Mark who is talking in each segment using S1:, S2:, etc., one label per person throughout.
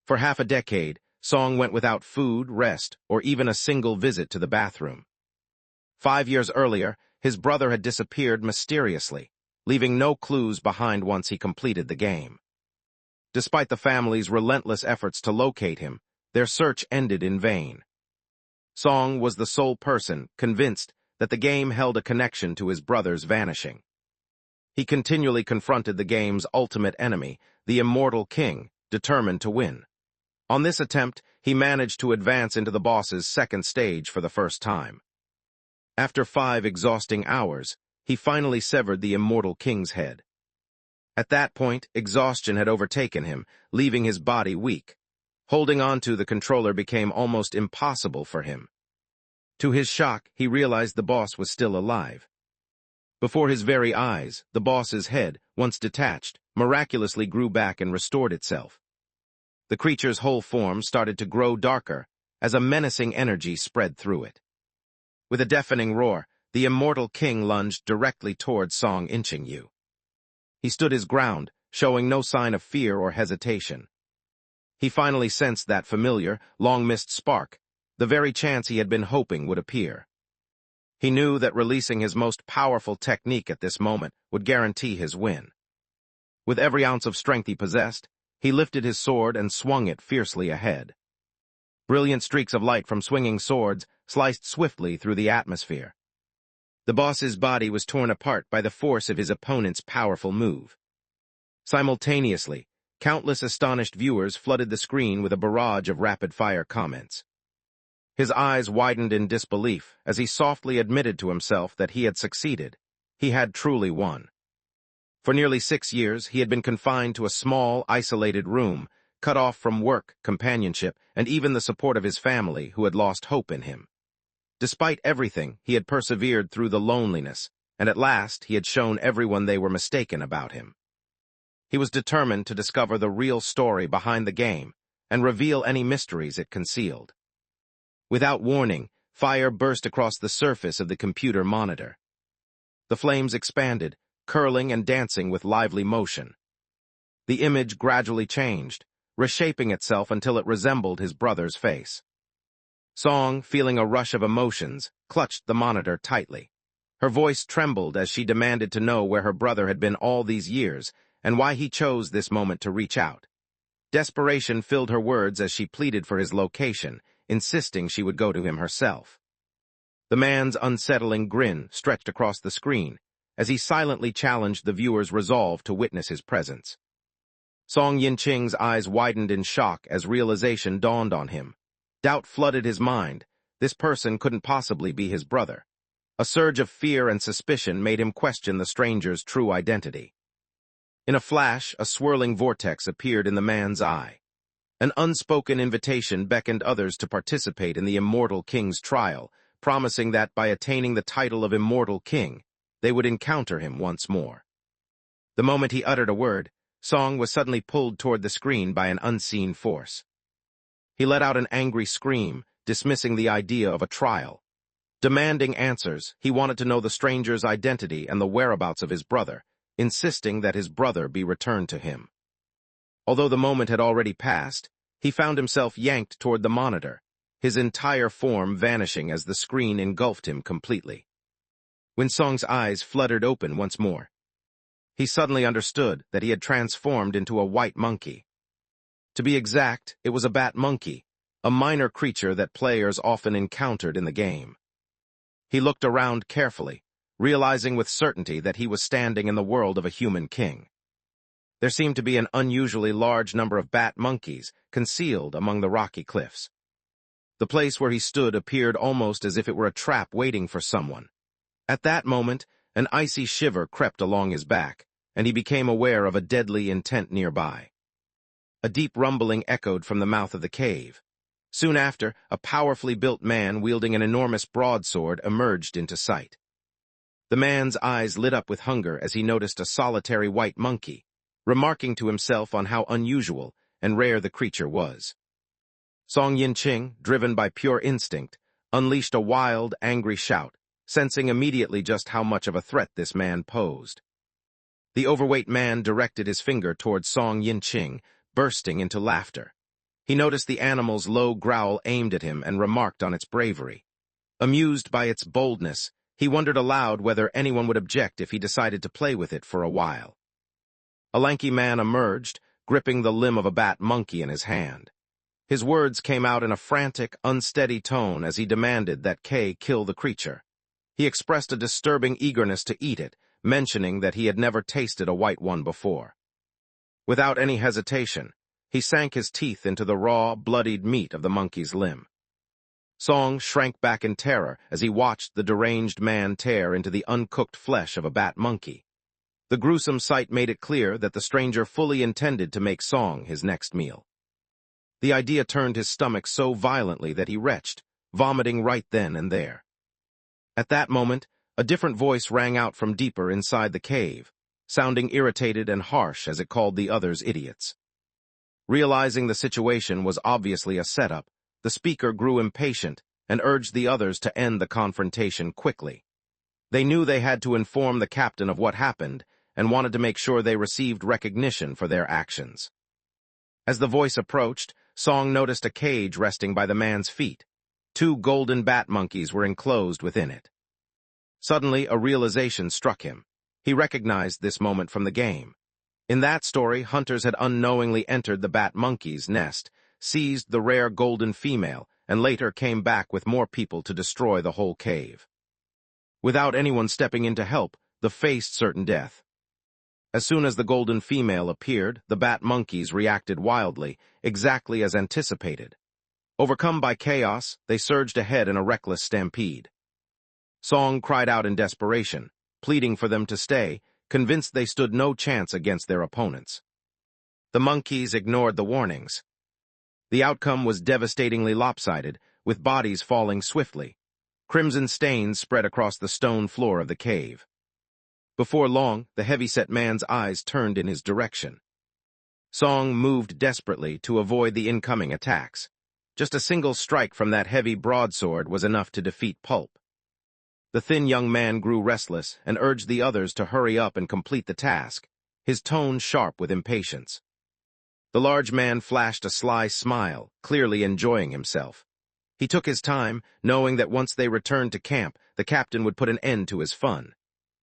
S1: For half a decade, Song went without food, rest, or even a single visit to the bathroom. 5 years earlier, his brother had disappeared mysteriously, leaving no clues behind once he completed the game. Despite the family's relentless efforts to locate him, their search ended in vain. Song was the sole person convinced that the game held a connection to his brother's vanishing. He continually confronted the game's ultimate enemy, the Immortal King, determined to win. On this attempt, he managed to advance into the boss's second stage for the first time. After 5 exhausting hours, he finally severed the Immortal King's head. At that point, exhaustion had overtaken him, leaving his body weak. Holding on to the controller became almost impossible for him. To his shock, he realized the boss was still alive. Before his very eyes, the boss's head, once detached, miraculously grew back and restored itself. The creature's whole form started to grow darker as a menacing energy spread through it. With a deafening roar, the Immortal King lunged directly towards Song Yin-Yu. He stood his ground, showing no sign of fear or hesitation. He finally sensed that familiar, long-missed spark, the very chance he had been hoping would appear. He knew that releasing his most powerful technique at this moment would guarantee his win. With every ounce of strength he possessed, he lifted his sword and swung it fiercely ahead. Brilliant streaks of light from swinging swords sliced swiftly through the atmosphere. The boss's body was torn apart by the force of his opponent's powerful move. Simultaneously, countless astonished viewers flooded the screen with a barrage of rapid-fire comments. His eyes widened in disbelief as he softly admitted to himself that he had succeeded. He had truly won. For nearly 6 years, he had been confined to a small, isolated room, cut off from work, companionship, and even the support of his family, who had lost hope in him. Despite everything, he had persevered through the loneliness, and at last he had shown everyone they were mistaken about him. He was determined to discover the real story behind the game and reveal any mysteries it concealed. Without warning, fire burst across the surface of the computer monitor. The flames expanded, curling and dancing with lively motion. The image gradually changed, reshaping itself until it resembled his brother's face. Song, feeling a rush of emotions, clutched the monitor tightly. Her voice trembled as she demanded to know where her brother had been all these years and why he chose this moment to reach out. Desperation filled her words as she pleaded for his location, insisting she would go to him herself. The man's unsettling grin stretched across the screen as he silently challenged the viewer's resolve to witness his presence. Song Yin-Ching's eyes widened in shock as realization dawned on him. Doubt flooded his mind. This person couldn't possibly be his brother. A surge of fear and suspicion made him question the stranger's true identity. In a flash, a swirling vortex appeared in the man's eye. An unspoken invitation beckoned others to participate in the Immortal King's trial, promising that by attaining the title of Immortal King, they would encounter him once more. The moment he uttered a word, Song was suddenly pulled toward the screen by an unseen force. He let out an angry scream, dismissing the idea of a trial. Demanding answers, he wanted to know the stranger's identity and the whereabouts of his brother, insisting that his brother be returned to him. Although the moment had already passed, he found himself yanked toward the monitor, his entire form vanishing as the screen engulfed him completely. When Song's eyes fluttered open once more, he suddenly understood that he had transformed into a white monkey. To be exact, it was a bat monkey, a minor creature that players often encountered in the game. He looked around carefully, realizing with certainty that he was standing in the world of a human king. There seemed to be an unusually large number of bat monkeys concealed among the rocky cliffs. The place where he stood appeared almost as if it were a trap waiting for someone. At that moment, an icy shiver crept along his back, and he became aware of a deadly intent nearby. A deep rumbling echoed from the mouth of the cave. Soon after, a powerfully built man wielding an enormous broadsword emerged into sight. The man's eyes lit up with hunger as he noticed a solitary white monkey, remarking to himself on how unusual and rare the creature was. Song Yin-Ching, driven by pure instinct, unleashed a wild, angry shout, sensing immediately just how much of a threat this man posed. The overweight man directed his finger towards Song Yin-Ching, bursting into laughter. He noticed the animal's low growl aimed at him and remarked on its bravery. Amused by its boldness, he wondered aloud whether anyone would object if he decided to play with it for a while. A lanky man emerged, gripping the limb of a bat monkey in his hand. His words came out in a frantic, unsteady tone as he demanded that Kay kill the creature. He expressed a disturbing eagerness to eat it, mentioning that he had never tasted a white one before. Without any hesitation, he sank his teeth into the raw, bloodied meat of the monkey's limb. Song shrank back in terror as he watched the deranged man tear into the uncooked flesh of a bat monkey. The gruesome sight made it clear that the stranger fully intended to make Song his next meal. The idea turned his stomach so violently that he retched, vomiting right then and there. At that moment, a different voice rang out from deeper inside the cave, sounding irritated and harsh as it called the others idiots. Realizing the situation was obviously a setup, the speaker grew impatient and urged the others to end the confrontation quickly. They knew they had to inform the captain of what happened and wanted to make sure they received recognition for their actions. As the voice approached, Song noticed a cage resting by the man's feet. 2 golden bat monkeys were enclosed within it. Suddenly, a realization struck him. He recognized this moment from the game. In that story, hunters had unknowingly entered the bat monkey's nest, seized the rare golden female, and later came back with more people to destroy the whole cave. Without anyone stepping in to help, they faced certain death. As soon as the golden female appeared, the bat monkeys reacted wildly, exactly as anticipated. Overcome by chaos, they surged ahead in a reckless stampede. Song cried out in desperation, pleading for them to stay, convinced they stood no chance against their opponents. The monkeys ignored the warnings. The outcome was devastatingly lopsided, with bodies falling swiftly. Crimson stains spread across the stone floor of the cave. Before long, the heavy-set man's eyes turned in his direction. Song moved desperately to avoid the incoming attacks. Just a single strike from that heavy broadsword was enough to defeat Pulp. The thin young man grew restless and urged the others to hurry up and complete the task, his tone sharp with impatience. The large man flashed a sly smile, clearly enjoying himself. He took his time, knowing that once they returned to camp, the captain would put an end to his fun.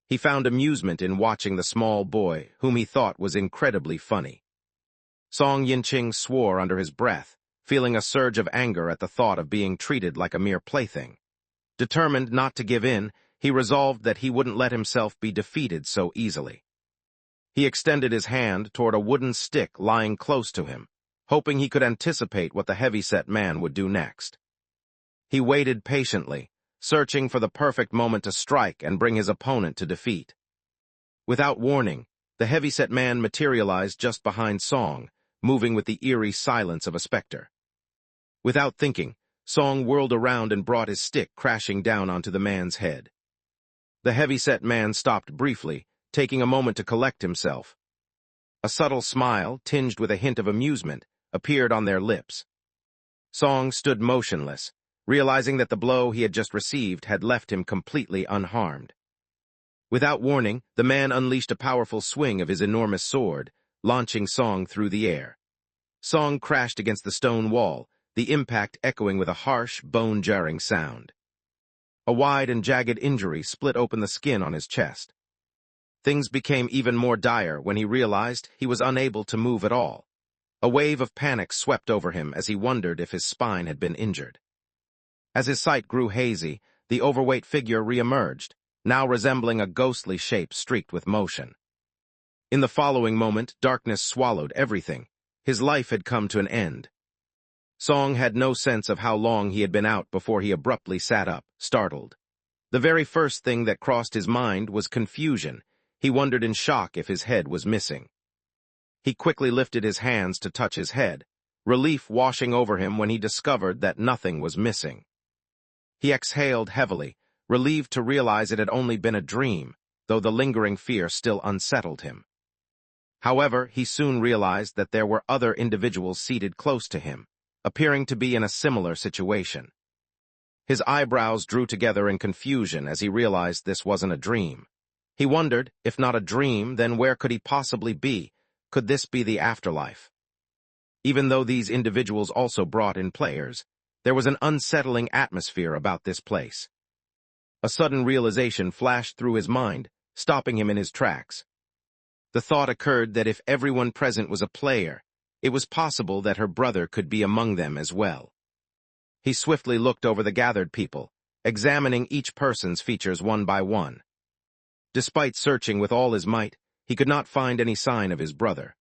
S1: He found amusement in watching the small boy, whom he thought was incredibly funny. Song Yinqing swore under his breath, feeling a surge of anger at the thought of being treated like a mere plaything. Determined not to give in, he resolved that he wouldn't let himself be defeated so easily. He extended his hand toward a wooden stick lying close to him, hoping he could anticipate what the heavy-set man would do next. He waited patiently, searching for the perfect moment to strike and bring his opponent to defeat. Without warning, the heavy-set man materialized just behind Song, moving with the eerie silence of a specter. Without thinking, Song whirled around and brought his stick crashing down onto the man's head. The heavy-set man stopped briefly, taking a moment to collect himself. A subtle smile, tinged with a hint of amusement, appeared on their lips. Song stood motionless, realizing that the blow he had just received had left him completely unharmed. Without warning, the man unleashed a powerful swing of his enormous sword, launching Song through the air. Song crashed against the stone wall, the impact echoing with a harsh, bone-jarring sound. A wide and jagged injury split open the skin on his chest. Things became even more dire when he realized he was unable to move at all. A wave of panic swept over him as he wondered if his spine had been injured. As his sight grew hazy, the overweight figure re-emerged, now resembling a ghostly shape streaked with motion. In the following moment, darkness swallowed everything. His life had come to an end. Song had no sense of how long he had been out before he abruptly sat up, startled. The very first thing that crossed his mind was confusion. He wondered in shock if his head was missing. He quickly lifted his hands to touch his head, relief washing over him when he discovered that nothing was missing. He exhaled heavily, relieved to realize it had only been a dream, though the lingering fear still unsettled him. However, he soon realized that there were other individuals seated close to him, appearing to be in a similar situation. His eyebrows drew together in confusion as he realized this wasn't a dream. He wondered, if not a dream, then where could he possibly be? Could this be the afterlife? Even though these individuals also brought in players, there was an unsettling atmosphere about this place. A sudden realization flashed through his mind, stopping him in his tracks. The thought occurred that if everyone present was a player, it was possible that her brother could be among them as well. He swiftly looked over the gathered people, examining each person's features one by one. Despite searching with all his might, he could not find any sign of his brother.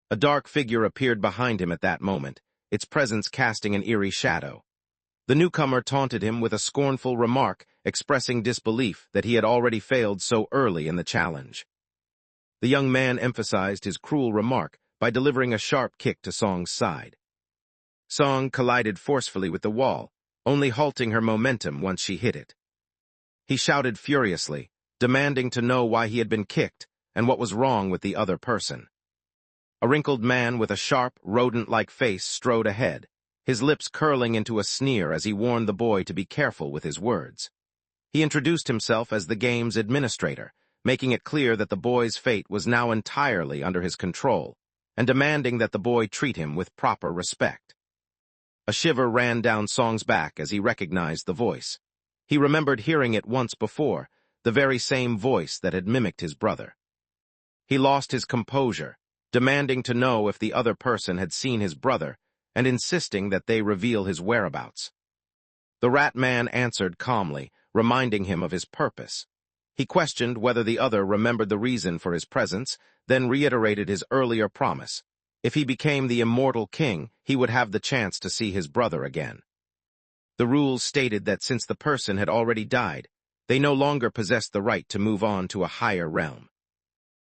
S1: A dark figure appeared behind him at that moment, its presence casting an eerie shadow. The newcomer taunted him with a scornful remark, expressing disbelief that he had already failed so early in the challenge. The young man emphasized his cruel remark by delivering a sharp kick to Song's side. Song collided forcefully with the wall, only halting her momentum once she hit it. He shouted furiously, demanding to know why he had been kicked and what was wrong with the other person. A wrinkled man with a sharp, rodent-like face strode ahead, his lips curling into a sneer as he warned the boy to be careful with his words. He introduced himself as the game's administrator, making it clear that the boy's fate was now entirely under his control, and demanding that the boy treat him with proper respect. A shiver ran down Song's back as he recognized the voice. He remembered hearing it once before, the very same voice that had mimicked his brother. He lost his composure, demanding to know if the other person had seen his brother, and insisting that they reveal his whereabouts. The rat man answered calmly, reminding him of his purpose. He questioned whether the other remembered the reason for his presence, then reiterated his earlier promise. If he became the Immortal King, he would have the chance to see his brother again. The rules stated that since the person had already died, they no longer possessed the right to move on to a higher realm.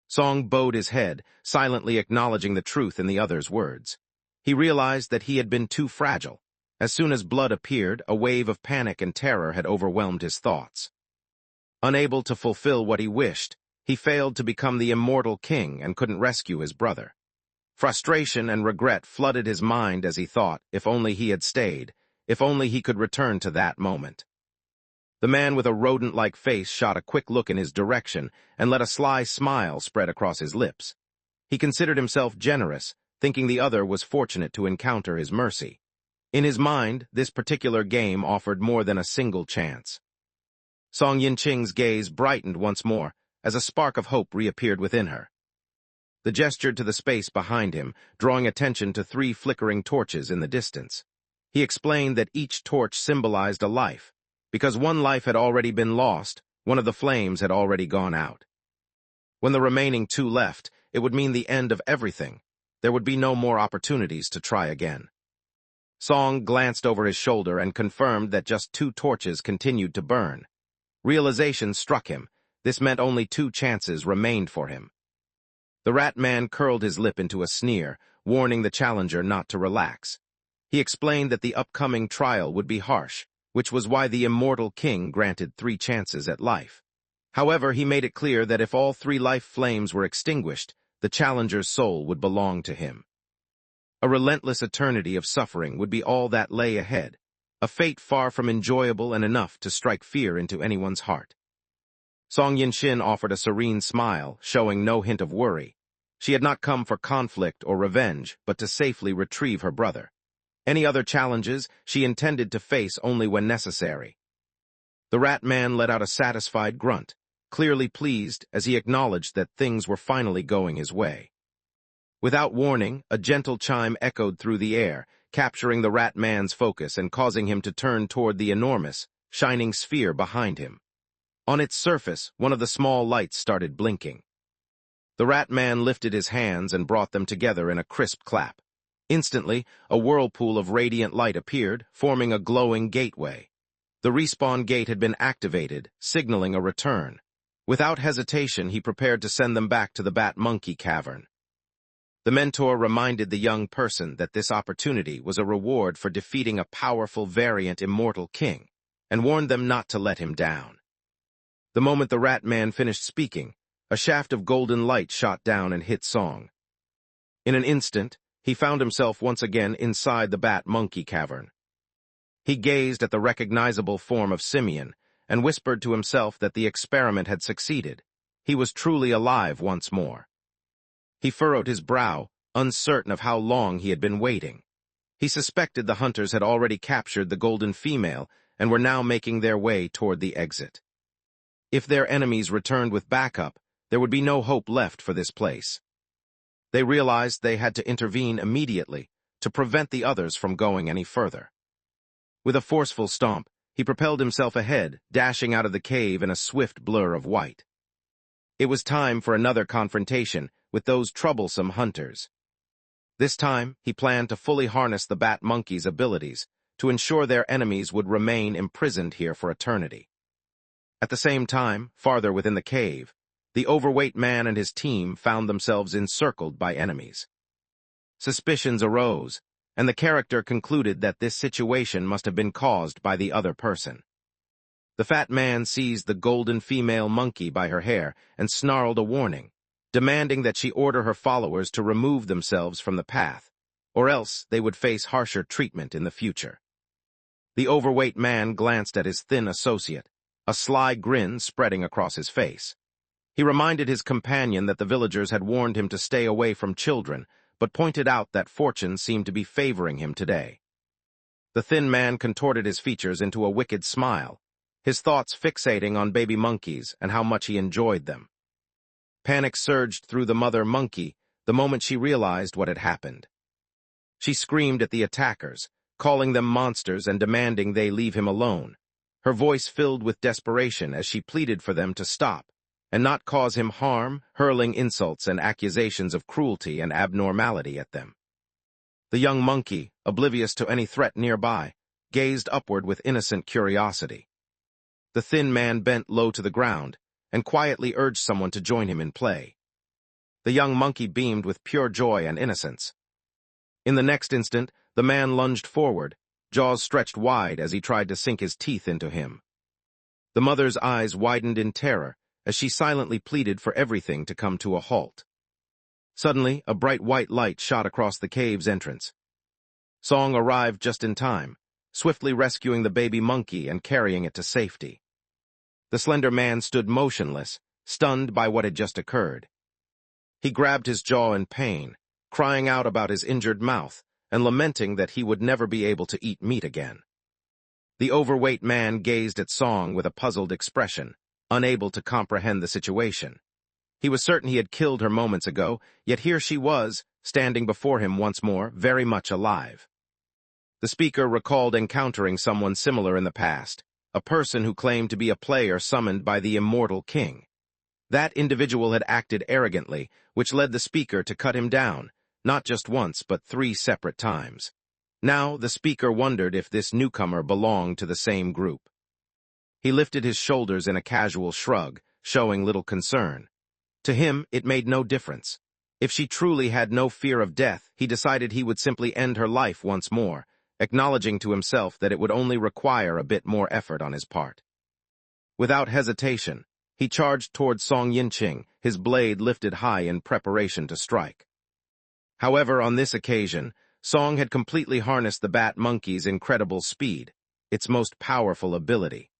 S1: Song bowed his head, silently acknowledging the truth in the other's words. He realized that he had been too fragile. As soon as blood appeared, a wave of panic and terror had overwhelmed his thoughts. Unable to fulfill what he wished, he failed to become the Immortal King and couldn't rescue his brother. Frustration and regret flooded his mind as he thought, if only he had stayed, if only he could return to that moment. The man with a rodent-like face shot a quick look in his direction and let a sly smile spread across his lips. He considered himself generous, thinking the other was fortunate to encounter his mercy. In his mind, this particular game offered more than a single chance. Song Yinqing's gaze brightened once more as a spark of hope reappeared within her. The gestured to the space behind him, drawing attention to 3 flickering torches in the distance. He explained that each torch symbolized a life. Because one life had already been lost, one of the flames had already gone out. When the remaining 2 left, it would mean the end of everything. There would be no more opportunities to try again. Song glanced over his shoulder and confirmed that just 2 torches continued to burn. Realization struck him. This meant only 2 chances remained for him. The rat man curled his lip into a sneer, warning the challenger not to relax. He explained that the upcoming trial would be harsh, which was why the Immortal King granted 3 chances at life. However, he made it clear that if all 3 life flames were extinguished, the challenger's soul would belong to him. A relentless eternity of suffering would be all that lay ahead, a fate far from enjoyable and enough to strike fear into anyone's heart. Song Yinqing offered a serene smile, showing no hint of worry. She had not come for conflict or revenge, but to safely retrieve her brother. Any other challenges she intended to face only when necessary. The rat man let out a satisfied grunt, clearly pleased as he acknowledged that things were finally going his way. Without warning, a gentle chime echoed through the air, capturing the rat man's focus and causing him to turn toward the enormous, shining sphere behind him. On its surface, one of the small lights started blinking. The rat man lifted his hands and brought them together in a crisp clap. Instantly, a whirlpool of radiant light appeared, forming a glowing gateway. The respawn gate had been activated, signaling a return. Without hesitation, he prepared to send them back to the Bat Monkey Cavern. The mentor reminded the young person that this opportunity was a reward for defeating a powerful variant Immortal King, and warned them not to let him down. The moment the rat man finished speaking, a shaft of golden light shot down and hit Song. In an instant, he found himself once again inside the Bat Monkey Cavern. He gazed at the recognizable form of Simeon and whispered to himself that the experiment had succeeded. He was truly alive once more. He furrowed his brow, uncertain of how long he had been waiting. He suspected the hunters had already captured the golden female and were now making their way toward the exit. If their enemies returned with backup, there would be no hope left for this place. They realized they had to intervene immediately to prevent the others from going any further. With a forceful stomp, he propelled himself ahead, dashing out of the cave in a swift blur of white. It was time for another confrontation with those troublesome hunters. This time, he planned to fully harness the bat monkey's abilities to ensure their enemies would remain imprisoned here for eternity. At the same time, farther within the cave, the overweight man and his team found themselves encircled by enemies. Suspicions arose, and the character concluded that this situation must have been caused by the other person. The fat man seized the golden female monkey by her hair and snarled a warning, demanding that she order her followers to remove themselves from the path, or else they would face harsher treatment in the future. The overweight man glanced at his thin associate, a sly grin spreading across his face. He reminded his companion that the villagers had warned him to stay away from children, but pointed out that fortune seemed to be favoring him today. The thin man contorted his features into a wicked smile, his thoughts fixating on baby monkeys and how much he enjoyed them. Panic surged through the mother monkey the moment she realized what had happened. She screamed at the attackers, calling them monsters and demanding they leave him alone, her voice filled with desperation as she pleaded for them to stop and not cause him harm, hurling insults and accusations of cruelty and abnormality at them. The young monkey, oblivious to any threat nearby, gazed upward with innocent curiosity. The thin man bent low to the ground and quietly urged someone to join him in play. The young monkey beamed with pure joy and innocence. In the next instant, the man lunged forward, jaws stretched wide as he tried to sink his teeth into him. The mother's eyes widened in terror as she silently pleaded for everything to come to a halt. Suddenly, a bright white light shot across the cave's entrance. Song arrived just in time, swiftly rescuing the baby monkey and carrying it to safety. The slender man stood motionless, stunned by what had just occurred. He grabbed his jaw in pain, crying out about his injured mouth and lamenting that he would never be able to eat meat again. The overweight man gazed at Song with a puzzled expression, unable to comprehend the situation. He was certain he had killed her moments ago, yet here she was, standing before him once more, very much alive. The speaker recalled encountering someone similar in the past, a person who claimed to be a player summoned by the Immortal King. That individual had acted arrogantly, which led the speaker to cut him down, not just once but 3 separate times. Now the speaker wondered if this newcomer belonged to the same group. He lifted his shoulders in a casual shrug, showing little concern. To him, it made no difference. If she truly had no fear of death, he decided he would simply end her life once more, acknowledging to himself that it would only require a bit more effort on his part. Without hesitation, he charged toward Song Yinqing, his blade lifted high in preparation to strike. However, on this occasion, Song had completely harnessed the bat monkey's incredible speed, its most powerful ability.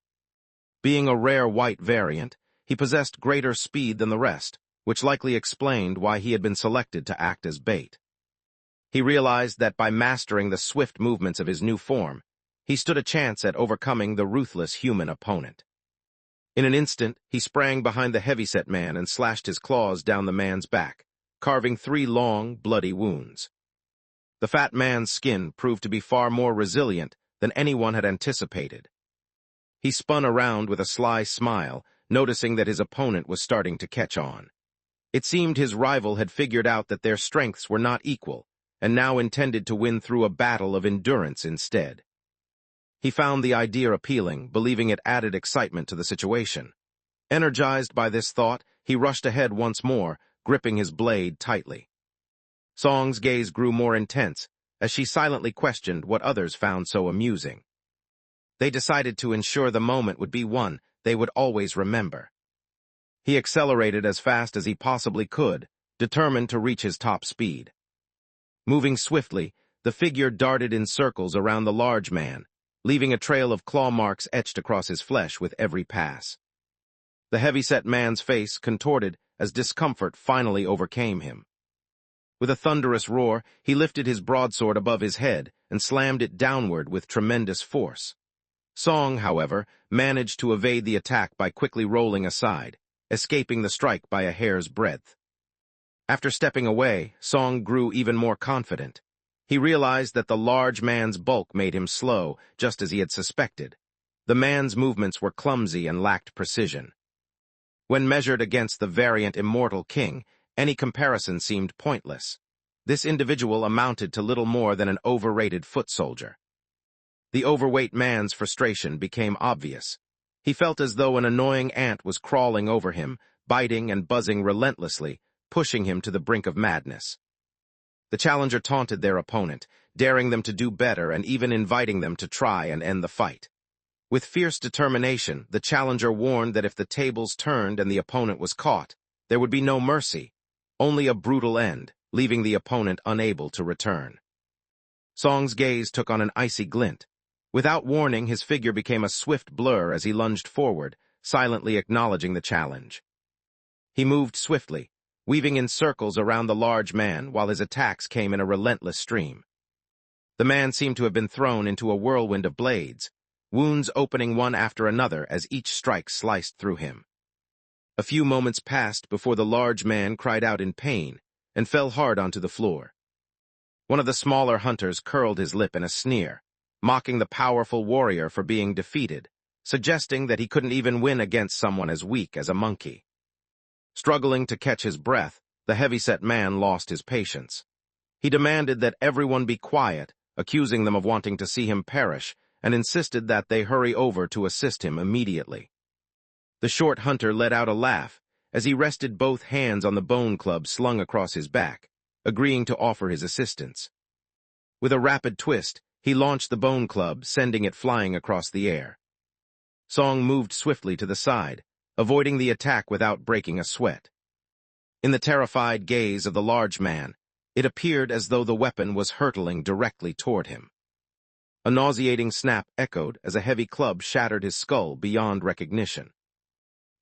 S1: Being a rare white variant, he possessed greater speed than the rest, which likely explained why he had been selected to act as bait. He realized that by mastering the swift movements of his new form, he stood a chance at overcoming the ruthless human opponent. In an instant, he sprang behind the heavyset man and slashed his claws down the man's back, carving 3 long, bloody wounds. The fat man's skin proved to be far more resilient than anyone had anticipated. He spun around with a sly smile, noticing that his opponent was starting to catch on. It seemed his rival had figured out that their strengths were not equal, and now intended to win through a battle of endurance instead. He found the idea appealing, believing it added excitement to the situation. Energized by this thought, he rushed ahead once more, gripping his blade tightly. Song's gaze grew more intense, as she silently questioned what others found so amusing. They decided to ensure the moment would be one they would always remember. He accelerated as fast as he possibly could, determined to reach his top speed. Moving swiftly, the figure darted in circles around the large man, leaving a trail of claw marks etched across his flesh with every pass. The heavyset man's face contorted as discomfort finally overcame him. With a thunderous roar, he lifted his broadsword above his head and slammed it downward with tremendous force. Song, however, managed to evade the attack by quickly rolling aside, escaping the strike by a hair's breadth. After stepping away, Song grew even more confident. He realized that the large man's bulk made him slow, just as he had suspected. The man's movements were clumsy and lacked precision. When measured against the variant Immortal King, any comparison seemed pointless. This individual amounted to little more than an overrated foot soldier. The overweight man's frustration became obvious. He felt as though an annoying ant was crawling over him, biting and buzzing relentlessly, pushing him to the brink of madness. The challenger taunted their opponent, daring them to do better and even inviting them to try and end the fight. With fierce determination, the challenger warned that if the tables turned and the opponent was caught, there would be no mercy, only a brutal end, leaving the opponent unable to return. Song's gaze took on an icy glint. Without warning, his figure became a swift blur as he lunged forward, silently acknowledging the challenge. He moved swiftly, weaving in circles around the large man while his attacks came in a relentless stream. The man seemed to have been thrown into a whirlwind of blades, wounds opening one after another as each strike sliced through him. A few moments passed before the large man cried out in pain and fell hard onto the floor. One of the smaller hunters curled his lip in a sneer, mocking the powerful warrior for being defeated, suggesting that he couldn't even win against someone as weak as a monkey. Struggling to catch his breath, the heavyset man lost his patience. He demanded that everyone be quiet, accusing them of wanting to see him perish, and insisted that they hurry over to assist him immediately. The short hunter let out a laugh as he rested both hands on the bone club slung across his back, agreeing to offer his assistance. With a rapid twist, he launched the bone club, sending it flying across the air. Song moved swiftly to the side, avoiding the attack without breaking a sweat. In the terrified gaze of the large man, it appeared as though the weapon was hurtling directly toward him. A nauseating snap echoed as a heavy club shattered his skull beyond recognition.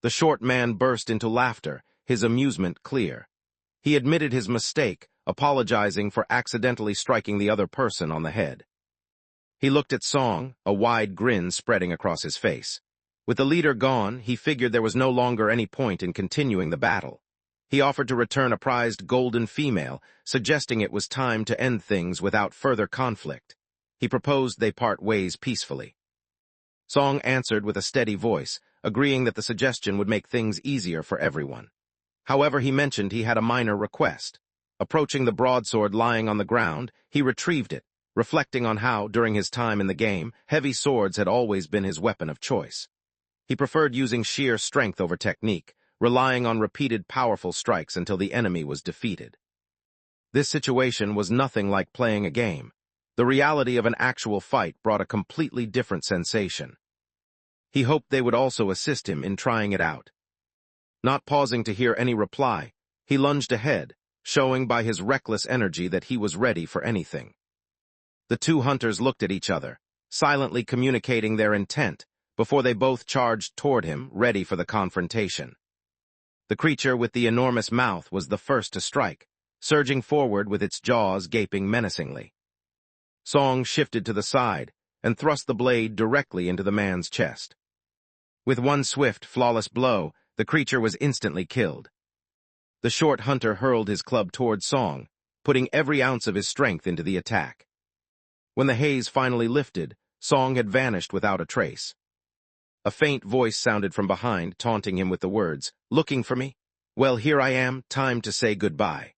S1: The short man burst into laughter, his amusement clear. He admitted his mistake, apologizing for accidentally striking the other person on the head. He looked at Song, a wide grin spreading across his face. With the leader gone, he figured there was no longer any point in continuing the battle. He offered to return a prized golden female, suggesting it was time to end things without further conflict. He proposed they part ways peacefully. Song answered with a steady voice, agreeing that the suggestion would make things easier for everyone. However, he mentioned he had a minor request. Approaching the broadsword lying on the ground, he retrieved it, reflecting on how, during his time in the game, heavy swords had always been his weapon of choice. He preferred using sheer strength over technique, relying on repeated powerful strikes until the enemy was defeated. This situation was nothing like playing a game. The reality of an actual fight brought a completely different sensation. He hoped they would also assist him in trying it out. Not pausing to hear any reply, he lunged ahead, showing by his reckless energy that he was ready for anything. The two hunters looked at each other, silently communicating their intent, before they both charged toward him, ready for the confrontation. The creature with the enormous mouth was the first to strike, surging forward with its jaws gaping menacingly. Song shifted to the side and thrust the blade directly into the man's chest. With one swift, flawless blow, the creature was instantly killed. The short hunter hurled his club toward Song, putting every ounce of his strength into the attack. When the haze finally lifted, Song had vanished without a trace. A faint voice sounded from behind, taunting him with the words, "Looking for me? Well, here I am, time to say goodbye."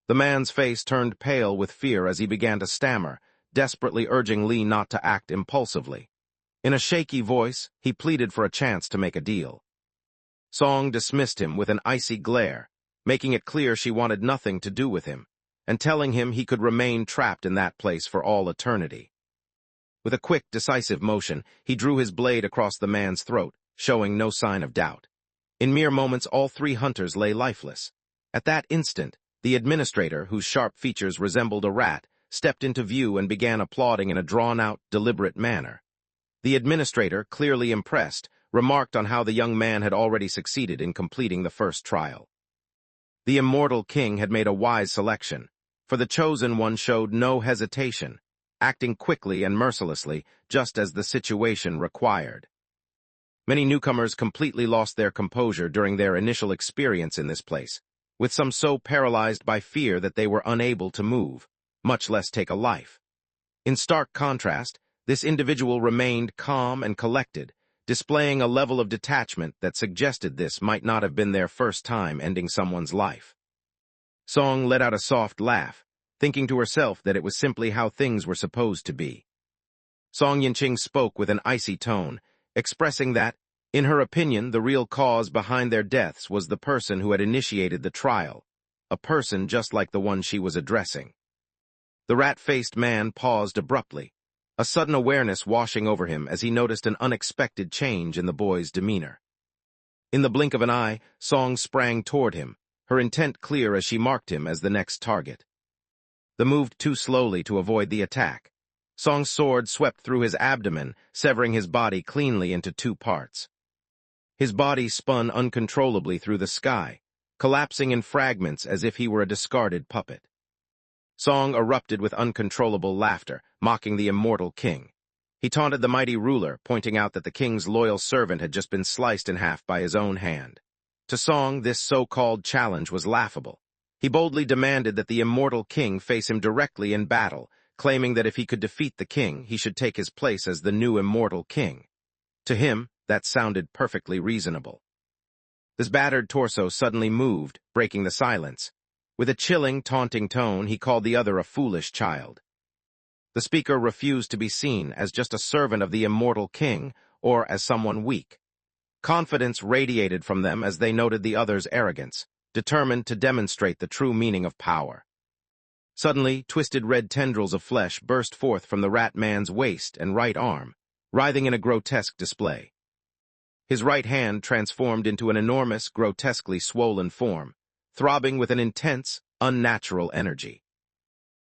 S1: The man's face turned pale with fear as he began to stammer, desperately urging Lee not to act impulsively. In a shaky voice, he pleaded for a chance to make a deal. Song dismissed him with an icy glare, making it clear she wanted nothing to do with him, and telling him he could remain trapped in that place for all eternity. With a quick, decisive motion, he drew his blade across the man's throat, showing no sign of doubt. In mere moments, all three hunters lay lifeless. At that instant, the administrator, whose sharp features resembled a rat, stepped into view and began applauding in a drawn-out, deliberate manner. The administrator, clearly impressed, remarked on how the young man had already succeeded in completing the first trial. The Immortal King had made a wise selection, for the chosen one showed no hesitation, acting quickly and mercilessly just as the situation required. Many newcomers completely lost their composure during their initial experience in this place, with some so paralyzed by fear that they were unable to move, much less take a life. In stark contrast, this individual remained calm and collected, displaying a level of detachment that suggested this might not have been their first time ending someone's life. Song let out a soft laugh, thinking to herself that it was simply how things were supposed to be. Song Yinqing spoke with an icy tone, expressing that, in her opinion, the real cause behind their deaths was the person who had initiated the trial, a person just like the one she was addressing. The rat-faced man paused abruptly, a sudden awareness washing over him as he noticed an unexpected change in the boy's demeanor. In the blink of an eye, Song sprang toward him, her intent clear as she marked him as the next target. They moved too slowly to avoid the attack. Song's sword swept through his abdomen, severing his body cleanly into two parts. His body spun uncontrollably through the sky, collapsing in fragments as if he were a discarded puppet. Song erupted with uncontrollable laughter, mocking the Immortal King. He taunted the mighty ruler, pointing out that the king's loyal servant had just been sliced in half by his own hand. To Song, this so-called challenge was laughable. He boldly demanded that the Immortal King face him directly in battle, claiming that if he could defeat the king, he should take his place as the new Immortal King. To him, that sounded perfectly reasonable. His battered torso suddenly moved, breaking the silence. With a chilling, taunting tone, he called the other a foolish child. The speaker refused to be seen as just a servant of the Immortal King or as someone weak. Confidence radiated from them as they noted the other's arrogance, determined to demonstrate the true meaning of power. Suddenly, twisted red tendrils of flesh burst forth from the rat man's waist and right arm, writhing in a grotesque display. His right hand transformed into an enormous, grotesquely swollen form, throbbing with an intense, unnatural energy.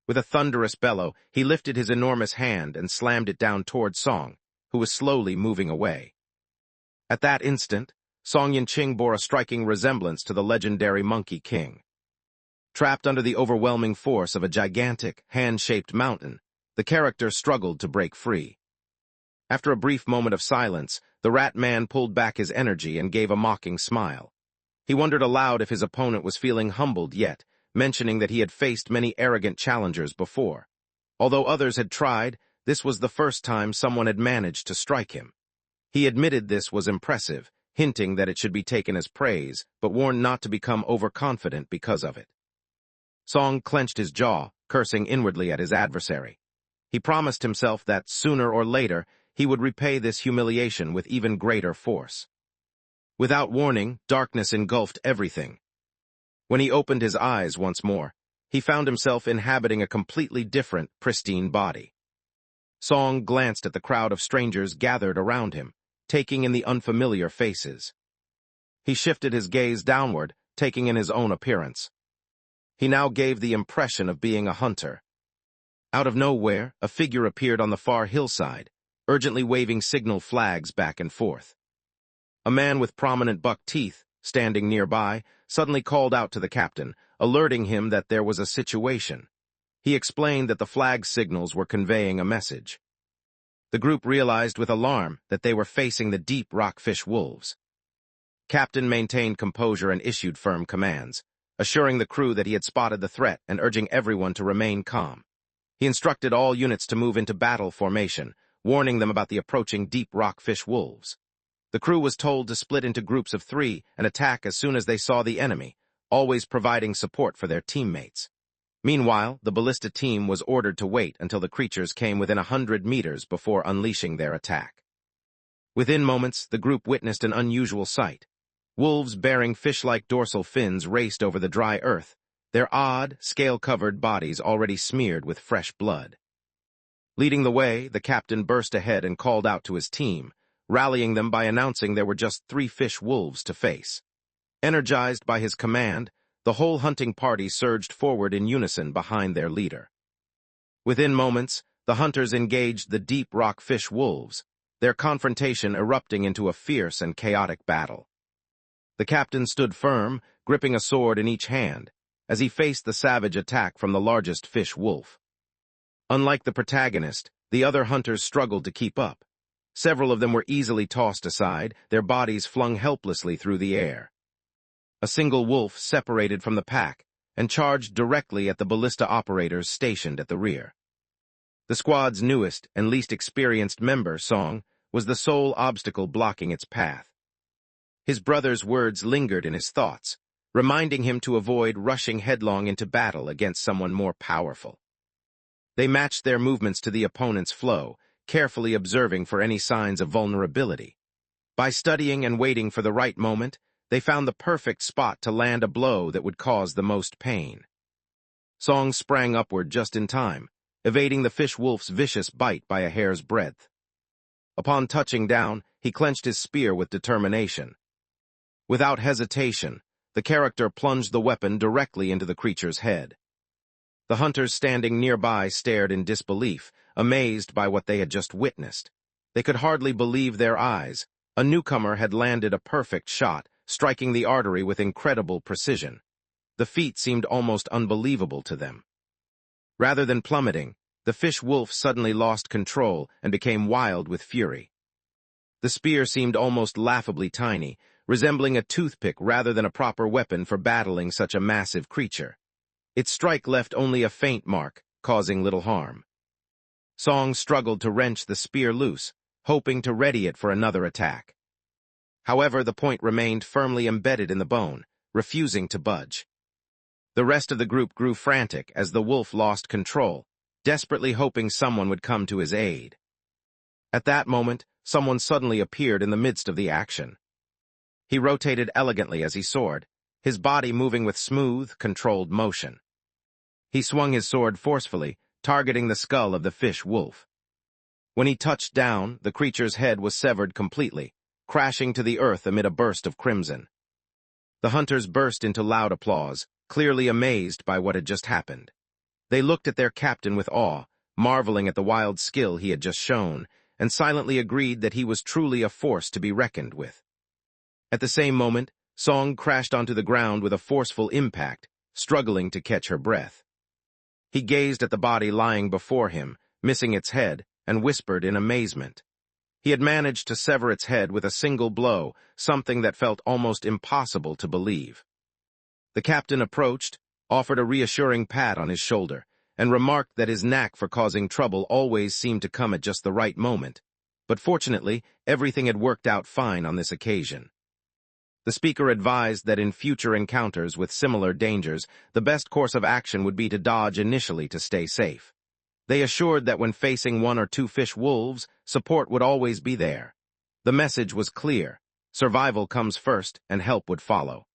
S1: With a thunderous bellow, he lifted his enormous hand and slammed it down toward Song, who was slowly moving away. At that instant, Song Yinqing bore a striking resemblance to the legendary Monkey King. Trapped under the overwhelming force of a gigantic, hand-shaped mountain, the character struggled to break free. After a brief moment of silence, the rat man pulled back his energy and gave a mocking smile. He wondered aloud if his opponent was feeling humbled yet, mentioning that he had faced many arrogant challengers before. Although others had tried, this was the first time someone had managed to strike him. He admitted this was impressive, hinting that it should be taken as praise, but warned not to become overconfident because of it. Song clenched his jaw, cursing inwardly at his adversary. He promised himself that, sooner or later, he would repay this humiliation with even greater force. Without warning, darkness engulfed everything. When he opened his eyes once more, he found himself inhabiting a completely different, pristine body. Song glanced at the crowd of strangers gathered around him, taking in the unfamiliar faces. He shifted his gaze downward, taking in his own appearance. He now gave the impression of being a hunter. Out of nowhere, a figure appeared on the far hillside, urgently waving signal flags back and forth. A man with prominent buck teeth, standing nearby, suddenly called out to the captain, alerting him that there was a situation. He explained that the flag signals were conveying a message. The group realized with alarm that they were facing the deep rockfish wolves. Captain maintained composure and issued firm commands, assuring the crew that he had spotted the threat and urging everyone to remain calm. He instructed all units to move into battle formation, warning them about the approaching deep rockfish wolves. The crew was told to split into groups of 3 and attack as soon as they saw the enemy, always providing support for their teammates. Meanwhile, the ballista team was ordered to wait until the creatures came within 100 meters before unleashing their attack. Within moments, the group witnessed an unusual sight. Wolves bearing fish-like dorsal fins raced over the dry earth, their odd, scale-covered bodies already smeared with fresh blood. Leading the way, the captain burst ahead and called out to his team, rallying them by announcing there were just 3 fish wolves to face. Energized by his command, the whole hunting party surged forward in unison behind their leader. Within moments, the hunters engaged the deep rockfish wolves, their confrontation erupting into a fierce and chaotic battle. The captain stood firm, gripping a sword in each hand, as he faced the savage attack from the largest fish wolf. Unlike the protagonist, the other hunters struggled to keep up. Several of them were easily tossed aside, their bodies flung helplessly through the air. A single wolf separated from the pack and charged directly at the ballista operators stationed at the rear. The squad's newest and least experienced member, Song, was the sole obstacle blocking its path. His brother's words lingered in his thoughts, reminding him to avoid rushing headlong into battle against someone more powerful. They matched their movements to the opponent's flow, carefully observing for any signs of vulnerability. By studying and waiting for the right moment, they found the perfect spot to land a blow that would cause the most pain. Song sprang upward just in time, evading the fish wolf's vicious bite by a hair's breadth. Upon touching down, he clenched his spear with determination. Without hesitation, the character plunged the weapon directly into the creature's head. The hunters standing nearby stared in disbelief, amazed by what they had just witnessed. They could hardly believe their eyes. A newcomer had landed a perfect shot, striking the artery with incredible precision. The feat seemed almost unbelievable to them. Rather than plummeting, the fish wolf suddenly lost control and became wild with fury. The spear seemed almost laughably tiny, resembling a toothpick rather than a proper weapon for battling such a massive creature. Its strike left only a faint mark, causing little harm. Song struggled to wrench the spear loose, hoping to ready it for another attack. However, the point remained firmly embedded in the bone, refusing to budge. The rest of the group grew frantic as the wolf lost control, desperately hoping someone would come to his aid. At that moment, someone suddenly appeared in the midst of the action. He rotated elegantly as he soared, his body moving with smooth, controlled motion. He swung his sword forcefully, targeting the skull of the fish wolf. When he touched down, the creature's head was severed completely, crashing to the earth amid a burst of crimson. The hunters burst into loud applause, clearly amazed by what had just happened. They looked at their captain with awe, marveling at the wild skill he had just shown, and silently agreed that he was truly a force to be reckoned with. At the same moment, Song crashed onto the ground with a forceful impact, struggling to catch her breath. He gazed at the body lying before him, missing its head, and whispered in amazement. He had managed to sever its head with a single blow, something that felt almost impossible to believe. The captain approached, offered a reassuring pat on his shoulder, and remarked that his knack for causing trouble always seemed to come at just the right moment. But fortunately, everything had worked out fine on this occasion. The speaker advised that in future encounters with similar dangers, the best course of action would be to dodge initially to stay safe. They assured that when facing one or two fish wolves, support would always be there. The message was clear: survival comes first and help would follow.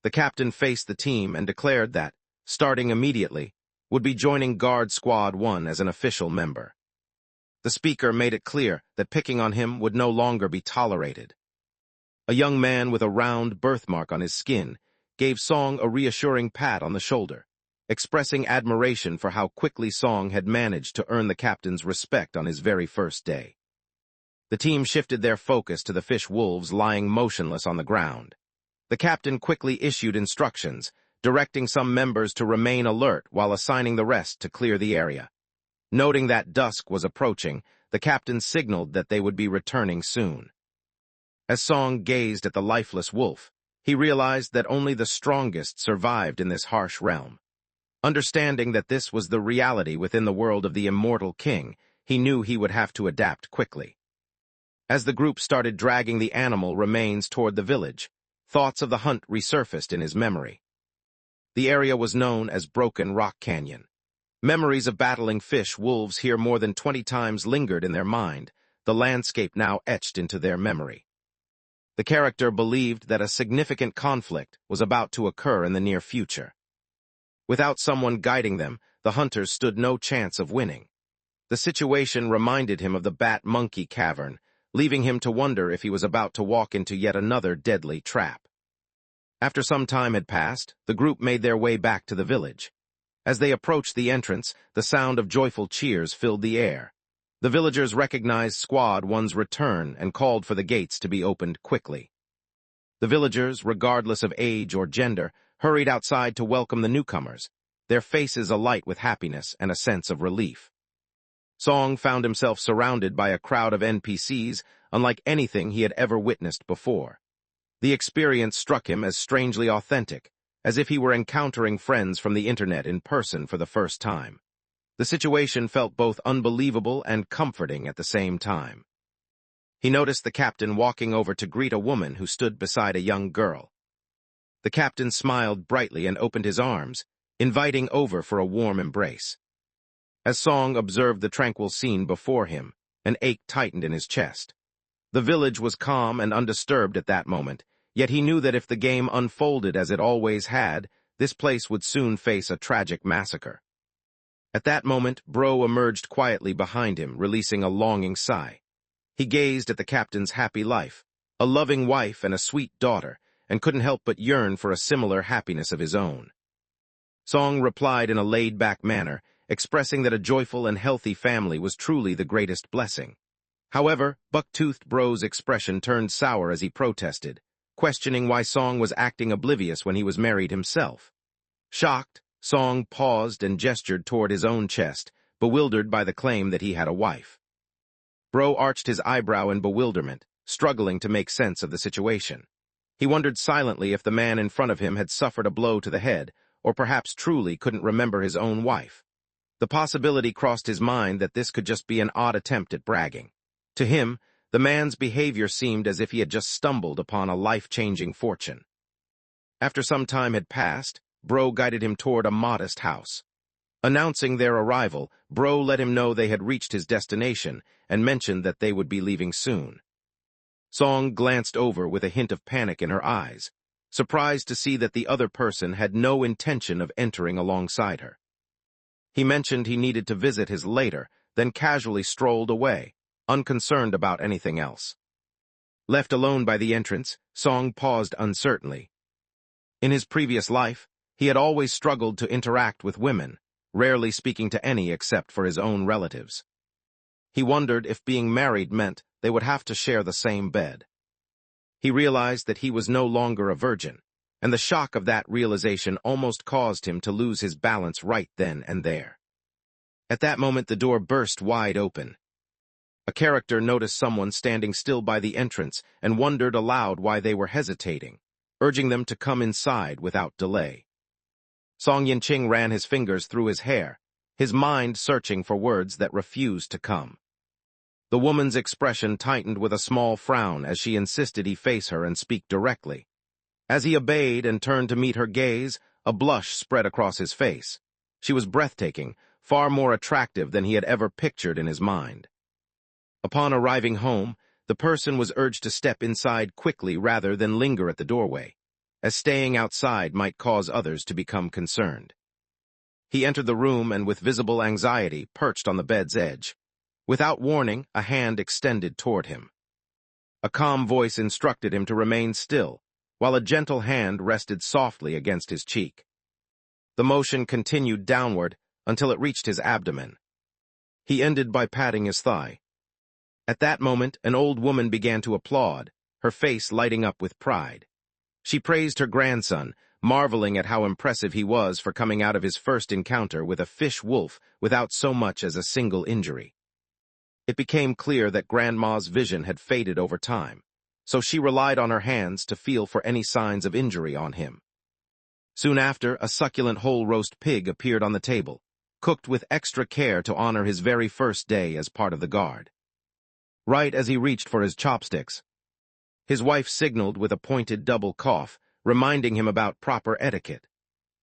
S1: The captain faced the team and declared that, starting immediately, would be joining Guard Squad 1 as an official member. The speaker made it clear that picking on him would no longer be tolerated. A young man with a round birthmark on his skin gave Song a reassuring pat on the shoulder, expressing admiration for how quickly Song had managed to earn the captain's respect on his very first day. The team shifted their focus to the fish wolves lying motionless on the ground. The captain quickly issued instructions, directing some members to remain alert while assigning the rest to clear the area. Noting that dusk was approaching, the captain signaled that they would be returning soon. As Song gazed at the lifeless wolf, he realized that only the strongest survived in this harsh realm. Understanding that this was the reality within the world of the Immortal King, he knew he would have to adapt quickly. As the group started dragging the animal remains toward the village, thoughts of the hunt resurfaced in his memory. The area was known as Broken Rock Canyon. Memories of battling fish wolves here more than 20 times lingered in their mind, the landscape now etched into their memory. The character believed that a significant conflict was about to occur in the near future. Without someone guiding them, the hunters stood no chance of winning. The situation reminded him of the Bat-Monkey Cavern, leaving him to wonder if he was about to walk into yet another deadly trap. After some time had passed, the group made their way back to the village. As they approached the entrance, the sound of joyful cheers filled the air. The villagers recognized Squad 1's return and called for the gates to be opened quickly. The villagers, regardless of age or gender, hurried outside to welcome the newcomers, their faces alight with happiness and a sense of relief. Song found himself surrounded by a crowd of NPCs unlike anything he had ever witnessed before. The experience struck him as strangely authentic, as if he were encountering friends from the internet in person for the first time. The situation felt both unbelievable and comforting at the same time. He noticed the captain walking over to greet a woman who stood beside a young girl. The captain smiled brightly and opened his arms, inviting over for a warm embrace. As Song observed the tranquil scene before him, an ache tightened in his chest. The village was calm and undisturbed at that moment, yet he knew that if the game unfolded as it always had, this place would soon face a tragic massacre. At that moment, Bro emerged quietly behind him, releasing a longing sigh. He gazed at the captain's happy life, a loving wife and a sweet daughter, and couldn't help but yearn for a similar happiness of his own. Song replied in a laid-back manner, expressing that a joyful and healthy family was truly the greatest blessing. However, buck-toothed Bro's expression turned sour as he protested, questioning why Song was acting oblivious when he was married himself. Shocked, Song paused and gestured toward his own chest, bewildered by the claim that he had a wife. Bro arched his eyebrow in bewilderment, struggling to make sense of the situation. He wondered silently if the man in front of him had suffered a blow to the head, or perhaps truly couldn't remember his own wife. The possibility crossed his mind that this could just be an odd attempt at bragging. To him, the man's behavior seemed as if he had just stumbled upon a life-changing fortune. After some time had passed, Bro guided him toward a modest house. Announcing their arrival, Bro let him know they had reached his destination and mentioned that they would be leaving soon. Song glanced over with a hint of panic in her eyes, surprised to see that the other person had no intention of entering alongside her. He mentioned he needed to visit his later, then casually strolled away, unconcerned about anything else. Left alone by the entrance, Song paused uncertainly. In his previous life, he had always struggled to interact with women, rarely speaking to any except for his own relatives. He wondered if being married meant they would have to share the same bed. He realized that he was no longer a virgin, and the shock of that realization almost caused him to lose his balance right then and there. At that moment, the door burst wide open. A character noticed someone standing still by the entrance and wondered aloud why they were hesitating, urging them to come inside without delay. Song Yinqing ran his fingers through his hair, his mind searching for words that refused to come. The woman's expression tightened with a small frown as she insisted he face her and speak directly. As he obeyed and turned to meet her gaze, a blush spread across his face. She was breathtaking, far more attractive than he had ever pictured in his mind. Upon arriving home, the person was urged to step inside quickly rather than linger at the doorway, as staying outside might cause others to become concerned. He entered the room and with visible anxiety perched on the bed's edge. Without warning, a hand extended toward him. A calm voice instructed him to remain still, while a gentle hand rested softly against his cheek. The motion continued downward until it reached his abdomen. He ended by patting his thigh. At that moment, an old woman began to applaud, her face lighting up with pride. She praised her grandson, marveling at how impressive he was for coming out of his first encounter with a fish wolf without so much as a single injury. It became clear that Grandma's vision had faded over time, so she relied on her hands to feel for any signs of injury on him. Soon after, a succulent whole roast pig appeared on the table, cooked with extra care to honor his very first day as part of the guard. Right as he reached for his chopsticks, his wife signaled with a pointed double cough, reminding him about proper etiquette.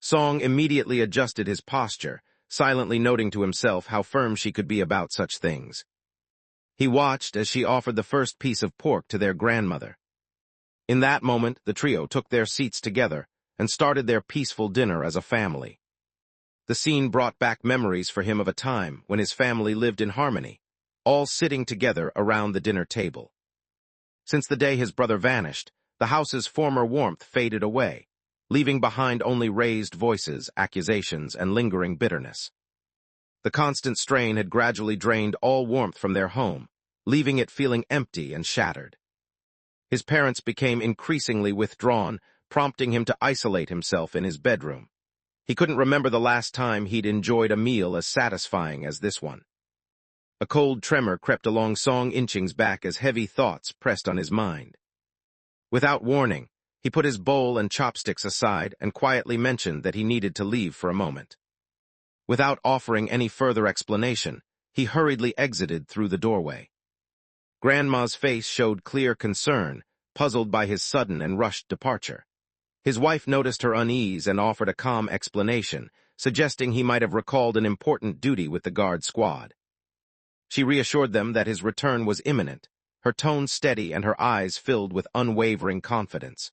S1: Song immediately adjusted his posture, silently noting to himself how firm she could be about such things. He watched as she offered the first piece of pork to their grandmother. In that moment, the trio took their seats together and started their peaceful dinner as a family. The scene brought back memories for him of a time when his family lived in harmony, all sitting together around the dinner table. Since the day his brother vanished, the house's former warmth faded away, leaving behind only raised voices, accusations, and lingering bitterness. The constant strain had gradually drained all warmth from their home, leaving it feeling empty and shattered. His parents became increasingly withdrawn, prompting him to isolate himself in his bedroom. He couldn't remember the last time he'd enjoyed a meal as satisfying as this one. A cold tremor crept along Song Inching's back as heavy thoughts pressed on his mind. Without warning, he put his bowl and chopsticks aside and quietly mentioned that he needed to leave for a moment. Without offering any further explanation, he hurriedly exited through the doorway. Grandma's face showed clear concern, puzzled by his sudden and rushed departure. His wife noticed her unease and offered a calm explanation, suggesting he might have recalled an important duty with the guard squad. She reassured them that his return was imminent, her tone steady and her eyes filled with unwavering confidence.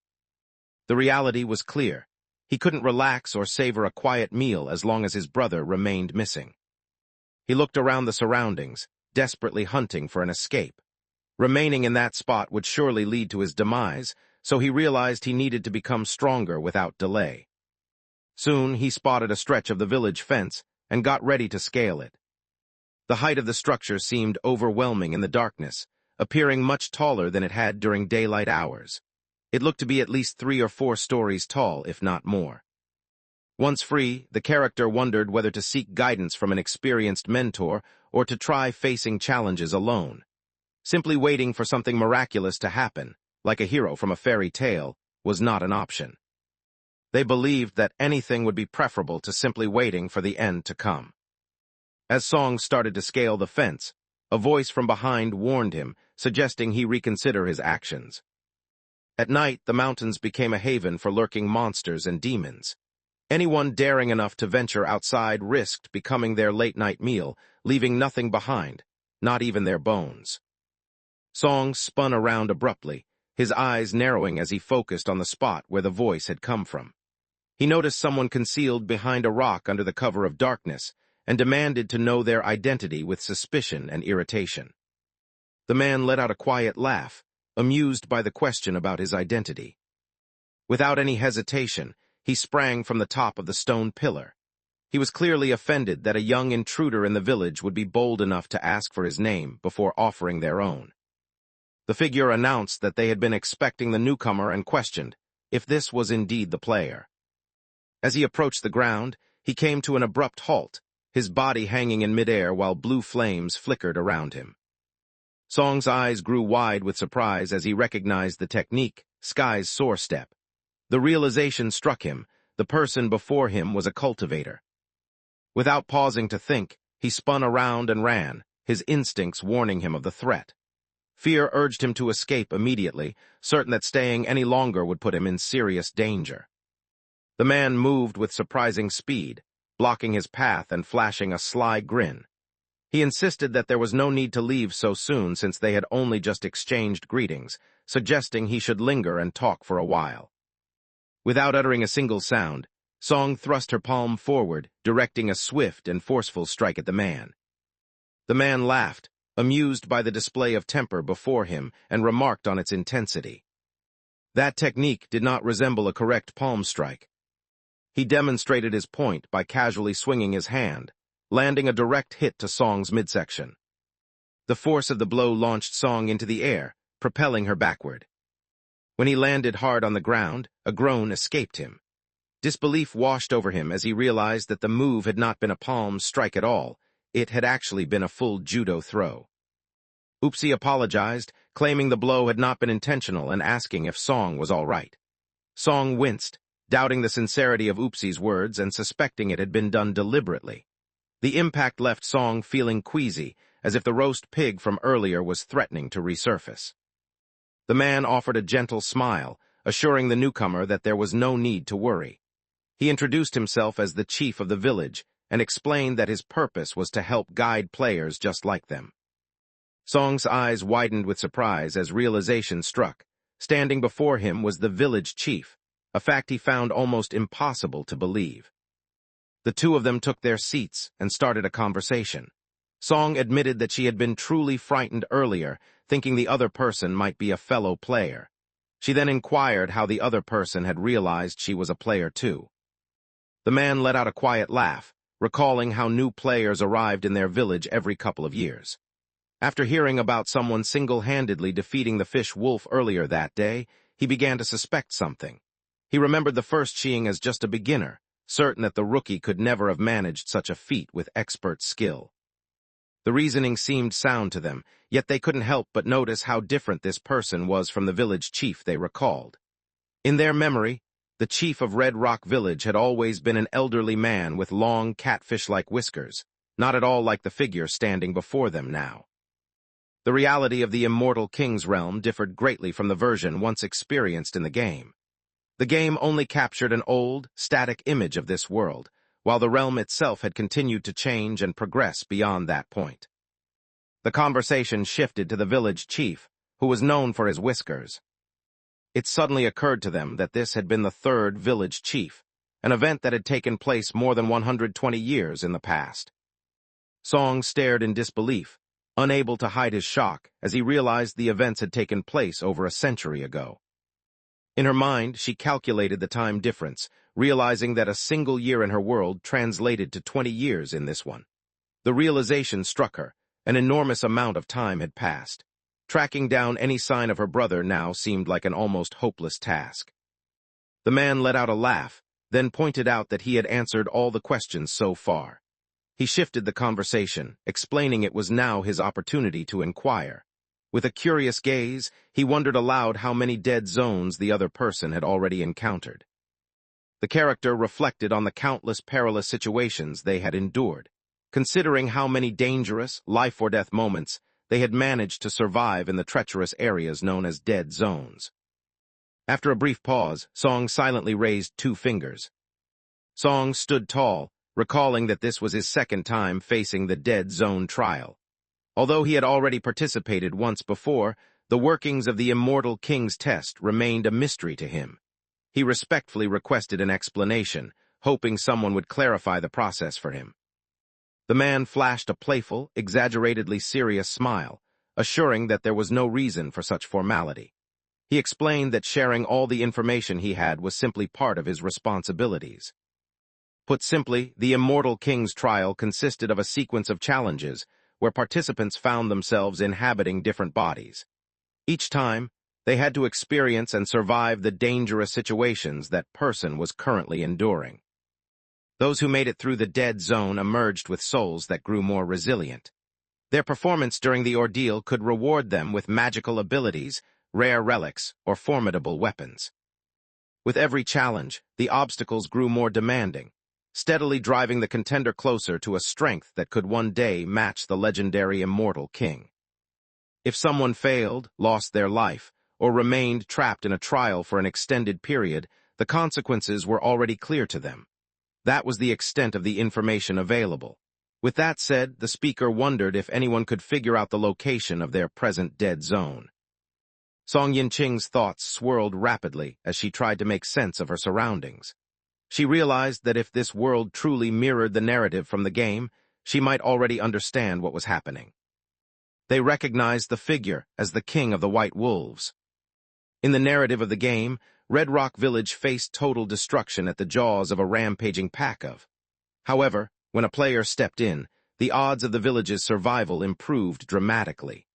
S1: The reality was clear. He couldn't relax or savor a quiet meal as long as his brother remained missing. He looked around the surroundings, desperately hunting for an escape. Remaining in that spot would surely lead to his demise, so he realized he needed to become stronger without delay. Soon he spotted a stretch of the village fence and got ready to scale it. The height of the structure seemed overwhelming in the darkness, appearing much taller than it had during daylight hours. It looked to be at least 3 or 4 stories tall, if not more. Once free, the character wondered whether to seek guidance from an experienced mentor or to try facing challenges alone. Simply waiting for something miraculous to happen, like a hero from a fairy tale, was not an option. They believed that anything would be preferable to simply waiting for the end to come. As Song started to scale the fence, a voice from behind warned him, suggesting he reconsider his actions. At night, the mountains became a haven for lurking monsters and demons. Anyone daring enough to venture outside risked becoming their late-night meal, leaving nothing behind, not even their bones. Song spun around abruptly, his eyes narrowing as he focused on the spot where the voice had come from. He noticed someone concealed behind a rock under the cover of darkness, and demanded to know their identity with suspicion and irritation. The man let out a quiet laugh, amused by the question about his identity. Without any hesitation, he sprang from the top of the stone pillar. He was clearly offended that a young intruder in the village would be bold enough to ask for his name before offering their own. The figure announced that they had been expecting the newcomer and questioned if this was indeed the player. As he approached the ground, he came to an abrupt halt, his body hanging in midair while blue flames flickered around him. Song's eyes grew wide with surprise as he recognized the technique, Sky's soar step. The realization struck him, the person before him was a cultivator. Without pausing to think, he spun around and ran, his instincts warning him of the threat. Fear urged him to escape immediately, certain that staying any longer would put him in serious danger. The man moved with surprising speed, blocking his path and flashing a sly grin. He insisted that there was no need to leave so soon since they had only just exchanged greetings, suggesting he should linger and talk for a while. Without uttering a single sound, Song thrust her palm forward, directing a swift and forceful strike at the man. The man laughed, amused by the display of temper before him, and remarked on its intensity. That technique did not resemble a correct palm strike. He demonstrated his point by casually swinging his hand, landing a direct hit to Song's midsection. The force of the blow launched Song into the air, propelling her backward. When he landed hard on the ground, a groan escaped him. Disbelief washed over him as he realized that the move had not been a palm strike at all. It had actually been a full judo throw. Oopsie apologized, claiming the blow had not been intentional and asking if Song was all right. Song winced, doubting the sincerity of Oopsie's words and suspecting it had been done deliberately. The impact left Song feeling queasy, as if the roast pig from earlier was threatening to resurface. The man offered a gentle smile, assuring the newcomer that there was no need to worry. He introduced himself as the chief of the village and explained that his purpose was to help guide players just like them. Song's eyes widened with surprise as realization struck. Standing before him was the village chief, a fact he found almost impossible to believe. The two of them took their seats and started a conversation. Song admitted that she had been truly frightened earlier, thinking the other person might be a fellow player. She then inquired how the other person had realized she was a player too. The man let out a quiet laugh, recalling how new players arrived in their village every couple of years. After hearing about someone single-handedly defeating the fish wolf earlier that day, he began to suspect something. He remembered the first Qiang as just a beginner, certain that the rookie could never have managed such a feat with expert skill. The reasoning seemed sound to them, yet they couldn't help but notice how different this person was from the village chief they recalled. In their memory, the chief of Red Rock Village had always been an elderly man with long catfish-like whiskers, not at all like the figure standing before them now. The reality of the Immortal King's realm differed greatly from the version once experienced in the game. The game only captured an old, static image of this world, while the realm itself had continued to change and progress beyond that point. The conversation shifted to the village chief, who was known for his whiskers. It suddenly occurred to them that this had been the third village chief, an event that had taken place more than 120 years in the past. Song stared in disbelief, unable to hide his shock as he realized the events had taken place over a century ago. In her mind, she calculated the time difference, realizing that a single year in her world translated to 20 years in this one. The realization struck her. An enormous amount of time had passed. Tracking down any sign of her brother now seemed like an almost hopeless task. The man let out a laugh, then pointed out that he had answered all the questions so far. He shifted the conversation, explaining it was now his opportunity to inquire. With a curious gaze, he wondered aloud how many dead zones the other person had already encountered. The character reflected on the countless perilous situations they had endured, considering how many dangerous, life-or-death moments they had managed to survive in the treacherous areas known as dead zones. After a brief pause, Song silently raised 2 fingers. Song stood tall, recalling that this was his second time facing the dead zone trial. Although he had already participated once before, the workings of the Immortal King's test remained a mystery to him. He respectfully requested an explanation, hoping someone would clarify the process for him. The man flashed a playful, exaggeratedly serious smile, assuring that there was no reason for such formality. He explained that sharing all the information he had was simply part of his responsibilities. Put simply, the Immortal King's trial consisted of a sequence of challenges where participants found themselves inhabiting different bodies. Each time, they had to experience and survive the dangerous situations that person was currently enduring. Those who made it through the dead zone emerged with souls that grew more resilient. Their performance during the ordeal could reward them with magical abilities, rare relics, or formidable weapons. With every challenge, the obstacles grew more demanding, steadily driving the contender closer to a strength that could one day match the legendary Immortal King. If someone failed, lost their life, or remained trapped in a trial for an extended period, the consequences were already clear to them. That was the extent of the information available. With that said, the speaker wondered if anyone could figure out the location of their present dead zone. Song Yinqing's thoughts swirled rapidly as she tried to make sense of her surroundings. She realized that if this world truly mirrored the narrative from the game, she might already understand what was happening. They recognized the figure as the king of the White Wolves. In the narrative of the game, Red Rock Village faced total destruction at the jaws of a rampaging pack of. However, when a player stepped in, the odds of the village's survival improved dramatically.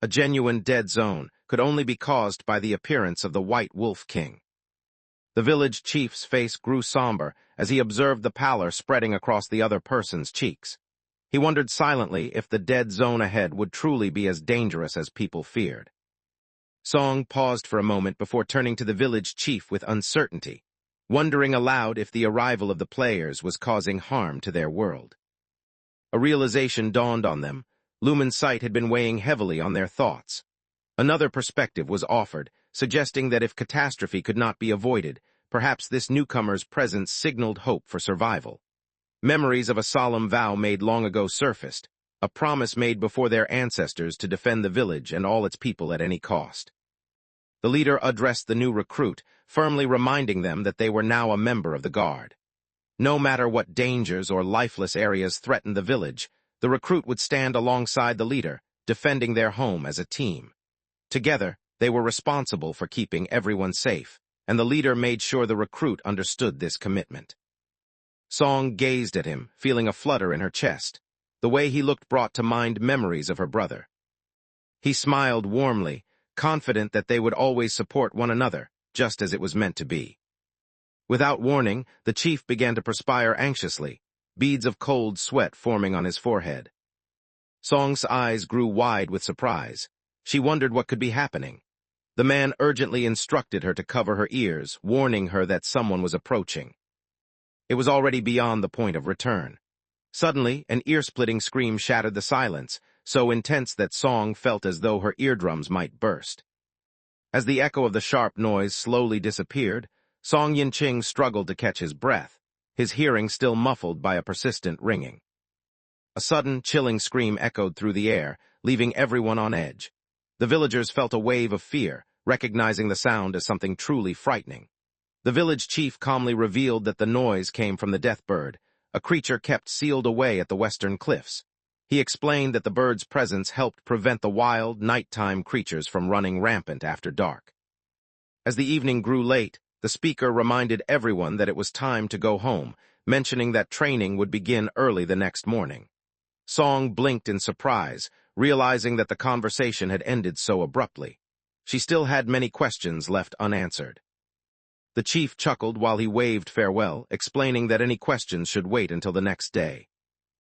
S1: A genuine dead zone could only be caused by the appearance of the White Wolf King. The village chief's face grew somber as he observed the pallor spreading across the other person's cheeks. He wondered silently if the dead zone ahead would truly be as dangerous as people feared. Song paused for a moment before turning to the village chief with uncertainty, wondering aloud if the arrival of the players was causing harm to their world. A realization dawned on them. Lumen's sight had been weighing heavily on their thoughts. Another perspective was offered, suggesting that if catastrophe could not be avoided, perhaps this newcomer's presence signaled hope for survival. Memories of a solemn vow made long ago surfaced, a promise made before their ancestors to defend the village and all its people at any cost. The leader addressed the new recruit, firmly reminding them that they were now a member of the Guard. No matter what dangers or lifeless areas threatened the village, the recruit would stand alongside the leader, defending their home as a team. Together, they were responsible for keeping everyone safe, and the leader made sure the recruit understood this commitment. Song gazed at him, feeling a flutter in her chest. The way he looked brought to mind memories of her brother. He smiled warmly, confident that they would always support one another, just as it was meant to be. Without warning, the chief began to perspire anxiously, beads of cold sweat forming on his forehead. Song's eyes grew wide with surprise. She wondered what could be happening. The man urgently instructed her to cover her ears, warning her that someone was approaching. It was already beyond the point of return. Suddenly, an ear-splitting scream shattered the silence, so intense that Song felt as though her eardrums might burst. As the echo of the sharp noise slowly disappeared, Song Yinqing struggled to catch his breath, his hearing still muffled by a persistent ringing. A sudden, chilling scream echoed through the air, leaving everyone on edge. The villagers felt a wave of fear, recognizing the sound as something truly frightening. The village chief calmly revealed that the noise came from the death bird, a creature kept sealed away at the western cliffs. He explained that the bird's presence helped prevent the wild, nighttime creatures from running rampant after dark. As the evening grew late, the speaker reminded everyone that it was time to go home, mentioning that training would begin early the next morning. Song blinked in surprise, realizing that the conversation had ended so abruptly. She still had many questions left unanswered. The chief chuckled while he waved farewell, explaining that any questions should wait until the next day.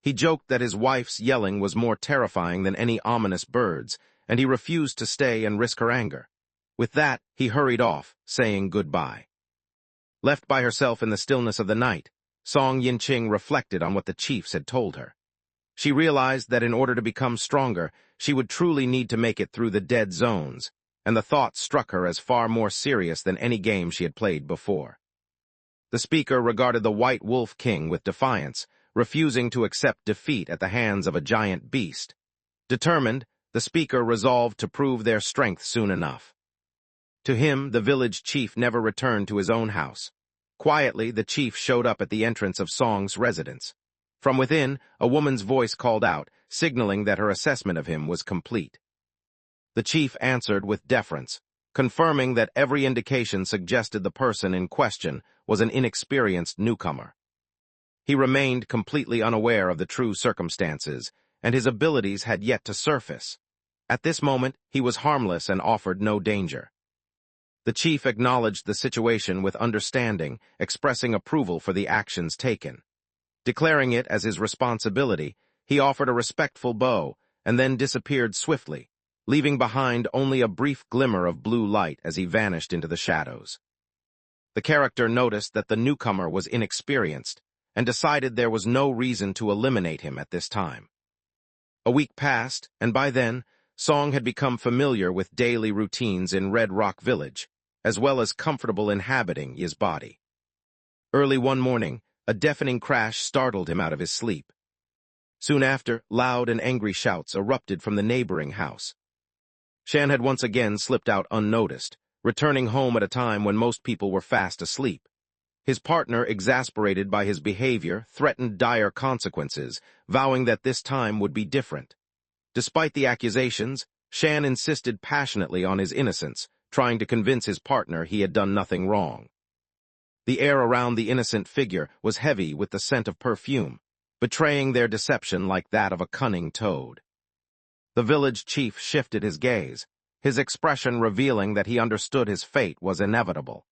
S1: He joked that his wife's yelling was more terrifying than any ominous birds, and he refused to stay and risk her anger. With that, he hurried off, saying goodbye. Left by herself in the stillness of the night, Song Yinqing reflected on what the chiefs had told her. She realized that in order to become stronger, she would truly need to make it through the dead zones, and the thought struck her as far more serious than any game she had played before. The speaker regarded the White Wolf King with defiance, refusing to accept defeat at the hands of a giant beast. Determined, the speaker resolved to prove their strength soon enough. To him, the village chief never returned to his own house. Quietly, the chief showed up at the entrance of Song's residence. From within, a woman's voice called out, signaling that her assessment of him was complete. The chief answered with deference, confirming that every indication suggested the person in question was an inexperienced newcomer. He remained completely unaware of the true circumstances, and his abilities had yet to surface. At this moment, he was harmless and offered no danger. The chief acknowledged the situation with understanding, expressing approval for the actions taken. Declaring it as his responsibility, he offered a respectful bow and then disappeared swiftly, leaving behind only a brief glimmer of blue light as he vanished into the shadows. The character noticed that the newcomer was inexperienced and decided there was no reason to eliminate him at this time. A week passed, and by then, Song had become familiar with daily routines in Red Rock Village, as well as comfortable inhabiting his body. Early one morning, a deafening crash startled him out of his sleep. Soon after, loud and angry shouts erupted from the neighboring house. Shan had once again slipped out unnoticed, returning home at a time when most people were fast asleep. His partner, exasperated by his behavior, threatened dire consequences, vowing that this time would be different. Despite the accusations, Shan insisted passionately on his innocence, trying to convince his partner he had done nothing wrong. The air around the innocent figure was heavy with the scent of perfume, betraying their deception like that of a cunning toad. The village chief shifted his gaze, his expression revealing that he understood his fate was inevitable.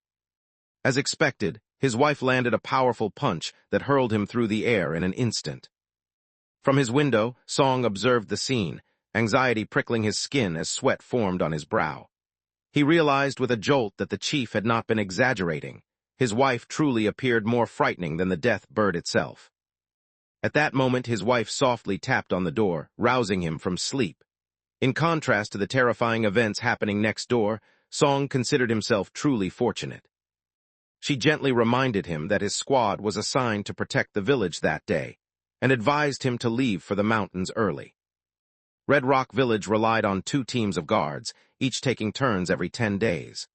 S1: As expected, his wife landed a powerful punch that hurled him through the air in an instant. From his window, Song observed the scene, anxiety prickling his skin as sweat formed on his brow. He realized with a jolt that the chief had not been exaggerating. His wife truly appeared more frightening than the death bird itself. At that moment, his wife softly tapped on the door, rousing him from sleep. In contrast to the terrifying events happening next door, Song considered himself truly fortunate. She gently reminded him that his squad was assigned to protect the village that day, and advised him to leave for the mountains early. Red Rock Village relied on 2 teams of guards, each taking turns every 10 days.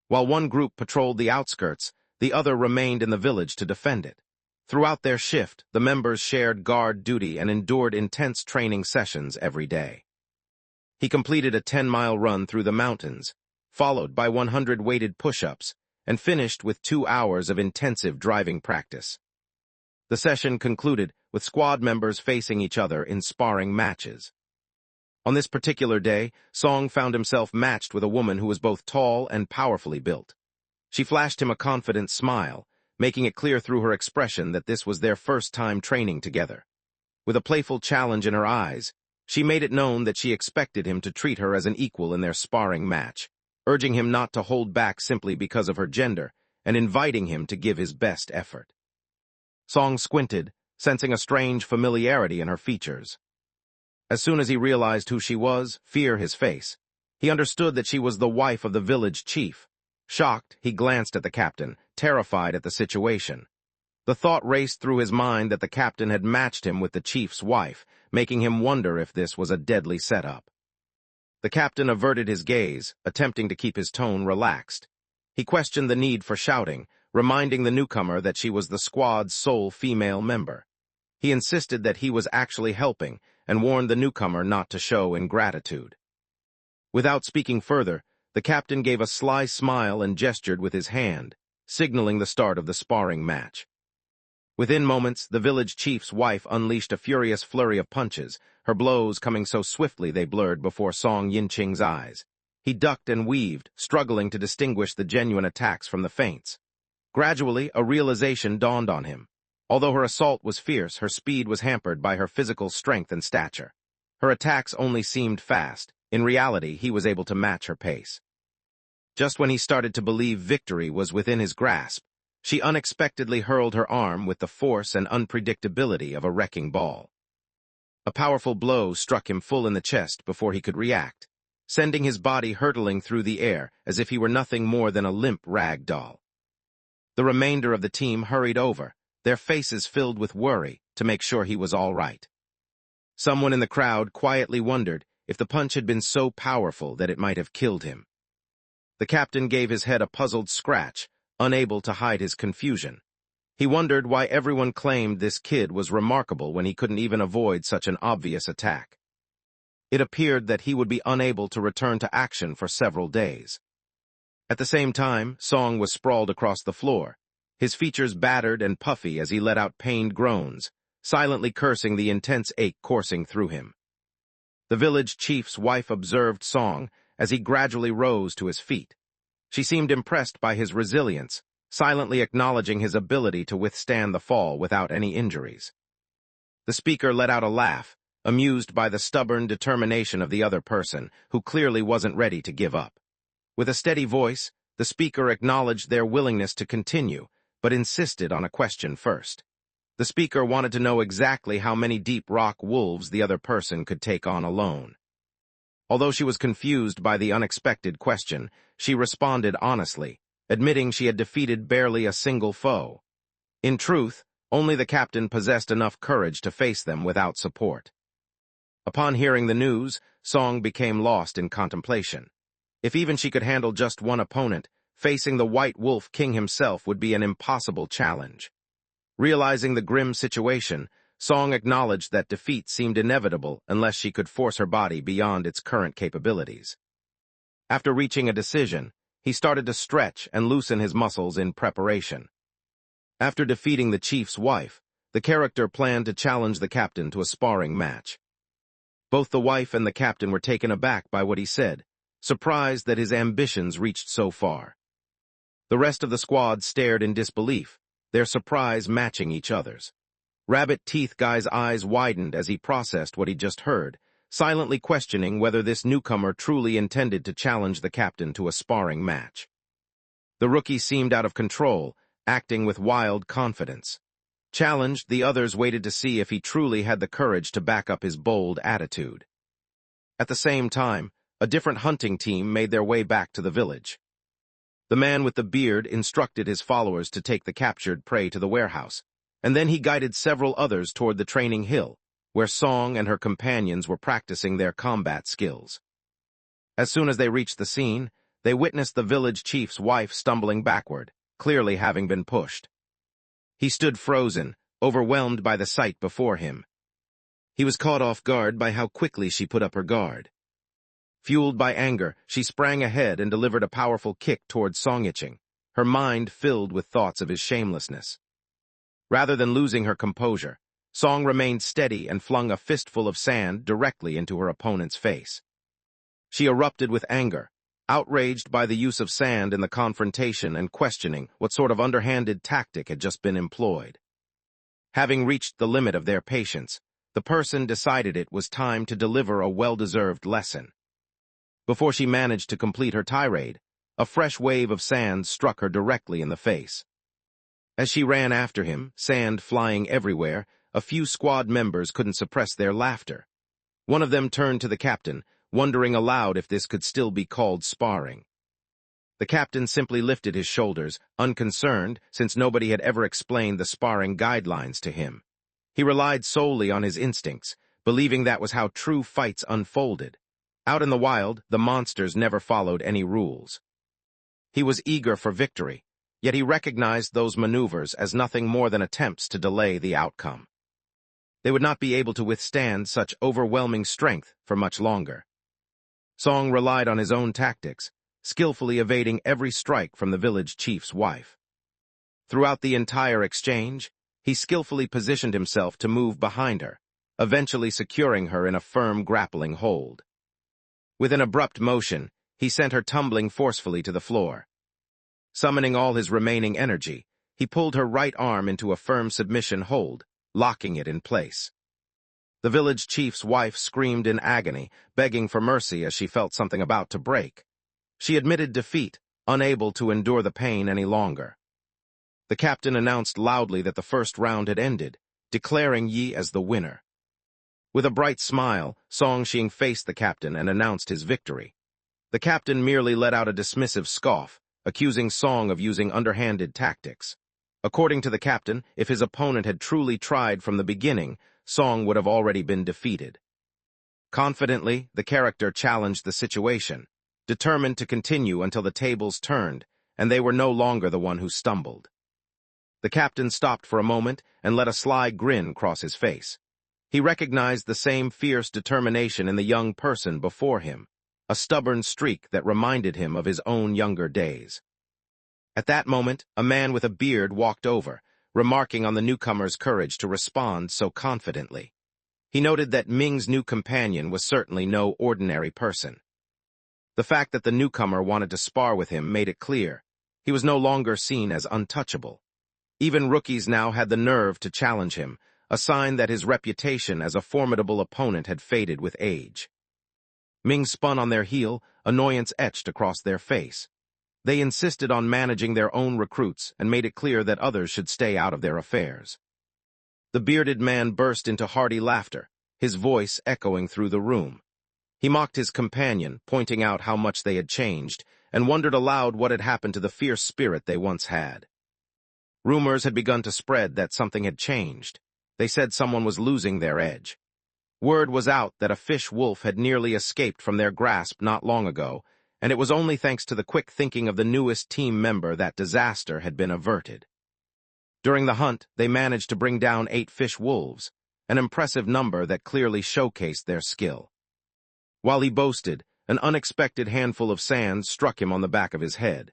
S1: While one group patrolled the outskirts, the other remained in the village to defend it. Throughout their shift, the members shared guard duty and endured intense training sessions every day. He completed a 10-mile run through the mountains, followed by 100 weighted push-ups, and finished with 2 hours of intensive driving practice. The session concluded with squad members facing each other in sparring matches. On this particular day, Song found himself matched with a woman who was both tall and powerfully built. She flashed him a confident smile, making it clear through her expression that this was their first time training together. With a playful challenge in her eyes, she made it known that she expected him to treat her as an equal in their sparring match, urging him not to hold back simply because of her gender, and inviting him to give his best effort. Song squinted, sensing a strange familiarity in her features. As soon as he realized who she was, fear his face, he understood that she was the wife of the village chief. Shocked, he glanced at the captain, terrified at the situation. The thought raced through his mind that the captain had matched him with the chief's wife, making him wonder if this was a deadly setup. The captain averted his gaze, attempting to keep his tone relaxed. He questioned the need for shouting, reminding the newcomer that she was the squad's sole female member. He insisted that he was actually helping, and warned the newcomer not to show ingratitude. Without speaking further, the captain gave a sly smile and gestured with his hand, signaling the start of the sparring match. Within moments, the village chief's wife unleashed a furious flurry of punches, her blows coming so swiftly they blurred before Song Yinqing's eyes. He ducked and weaved, struggling to distinguish the genuine attacks from the feints. Gradually, a realization dawned on him. Although her assault was fierce, her speed was hampered by her physical strength and stature. Her attacks only seemed fast. In reality, he was able to match her pace. Just when he started to believe victory was within his grasp, she unexpectedly hurled her arm with the force and unpredictability of a wrecking ball. A powerful blow struck him full in the chest before he could react, sending his body hurtling through the air as if he were nothing more than a limp rag doll. The remainder of the team hurried over, their faces filled with worry, to make sure he was all right. Someone in the crowd quietly wondered if the punch had been so powerful that it might have killed him. The captain gave his head a puzzled scratch, unable to hide his confusion. He wondered why everyone claimed this kid was remarkable when he couldn't even avoid such an obvious attack. It appeared that he would be unable to return to action for several days. At the same time, Song was sprawled across the floor, his features battered and puffy as he let out pained groans, silently cursing the intense ache coursing through him. The village chief's wife observed Song as he gradually rose to his feet. She seemed impressed by his resilience, silently acknowledging his ability to withstand the fall without any injuries. The speaker let out a laugh, amused by the stubborn determination of the other person, who clearly wasn't ready to give up. With a steady voice, the speaker acknowledged their willingness to continue, but insisted on a question first. The speaker wanted to know exactly how many deep rock wolves the other person could take on alone. Although she was confused by the unexpected question, she responded honestly, admitting she had defeated barely a single foe. In truth, only the captain possessed enough courage to face them without support. Upon hearing the news, Song became lost in contemplation. If even she could handle just one opponent, facing the White Wolf King himself would be an impossible challenge. Realizing the grim situation, Song acknowledged that defeat seemed inevitable unless she could force her body beyond its current capabilities. After reaching a decision, he started to stretch and loosen his muscles in preparation. After defeating the chief's wife, the character planned to challenge the captain to a sparring match. Both the wife and the captain were taken aback by what he said, surprised that his ambitions reached so far. The rest of the squad stared in disbelief, their surprise matching each other's. Rabbit Teeth Guy's eyes widened as he processed what he'd just heard, silently questioning whether this newcomer truly intended to challenge the captain to a sparring match. The rookie seemed out of control, acting with wild confidence. Challenged, the others waited to see if he truly had the courage to back up his bold attitude. At the same time, a different hunting team made their way back to the village. The man with the beard instructed his followers to take the captured prey to the warehouse, and then he guided several others toward the training hill, where Song and her companions were practicing their combat skills. As soon as they reached the scene, they witnessed the village chief's wife stumbling backward, clearly having been pushed. He stood frozen, overwhelmed by the sight before him. He was caught off guard by how quickly she put up her guard. Fueled by anger, she sprang ahead and delivered a powerful kick toward Song Yicheng, her mind filled with thoughts of his shamelessness. Rather than losing her composure, Song remained steady and flung a fistful of sand directly into her opponent's face. She erupted with anger, outraged by the use of sand in the confrontation and questioning what sort of underhanded tactic had just been employed. Having reached the limit of their patience, the person decided it was time to deliver a well-deserved lesson. Before she managed to complete her tirade, a fresh wave of sand struck her directly in the face. As she ran after him, sand flying everywhere, a few squad members couldn't suppress their laughter. One of them turned to the captain, wondering aloud if this could still be called sparring. The captain simply lifted his shoulders, unconcerned, since nobody had ever explained the sparring guidelines to him. He relied solely on his instincts, believing that was how true fights unfolded. Out in the wild, the monsters never followed any rules. He was eager for victory, yet he recognized those maneuvers as nothing more than attempts to delay the outcome. They would not be able to withstand such overwhelming strength for much longer. Song relied on his own tactics, skillfully evading every strike from the village chief's wife. Throughout the entire exchange, he skillfully positioned himself to move behind her, eventually securing her in a firm grappling hold. With an abrupt motion, he sent her tumbling forcefully to the floor. Summoning all his remaining energy, he pulled her right arm into a firm submission hold, locking it in place. The village chief's wife screamed in agony, begging for mercy as she felt something about to break. She admitted defeat, unable to endure the pain any longer. The captain announced loudly that the first round had ended, declaring Yi as the winner. With a bright smile, Song Xing faced the captain and announced his victory. The captain merely let out a dismissive scoff, accusing Song of using underhanded tactics. According to the captain, if his opponent had truly tried from the beginning, Song would have already been defeated. Confidently, the character challenged the situation, determined to continue until the tables turned, and they were no longer the one who stumbled. The captain stopped for a moment and let a sly grin cross his face. He recognized the same fierce determination in the young person before him, a stubborn streak that reminded him of his own younger days. At that moment, a man with a beard walked over, remarking on the newcomer's courage to respond so confidently. He noted that Ming's new companion was certainly no ordinary person. The fact that the newcomer wanted to spar with him made it clear he was no longer seen as untouchable. Even rookies now had the nerve to challenge him, a sign that his reputation as a formidable opponent had faded with age. Ming spun on their heel, annoyance etched across their face. They insisted on managing their own recruits and made it clear that others should stay out of their affairs. The bearded man burst into hearty laughter, his voice echoing through the room. He mocked his companion, pointing out how much they had changed, and wondered aloud what had happened to the fierce spirit they once had. Rumors had begun to spread that something had changed. They said someone was losing their edge. Word was out that a fish wolf had nearly escaped from their grasp not long ago, and it was only thanks to the quick thinking of the newest team member that disaster had been averted. During the hunt, they managed to bring down 8 fish wolves, an impressive number that clearly showcased their skill. While he boasted, an unexpected handful of sand struck him on the back of his head.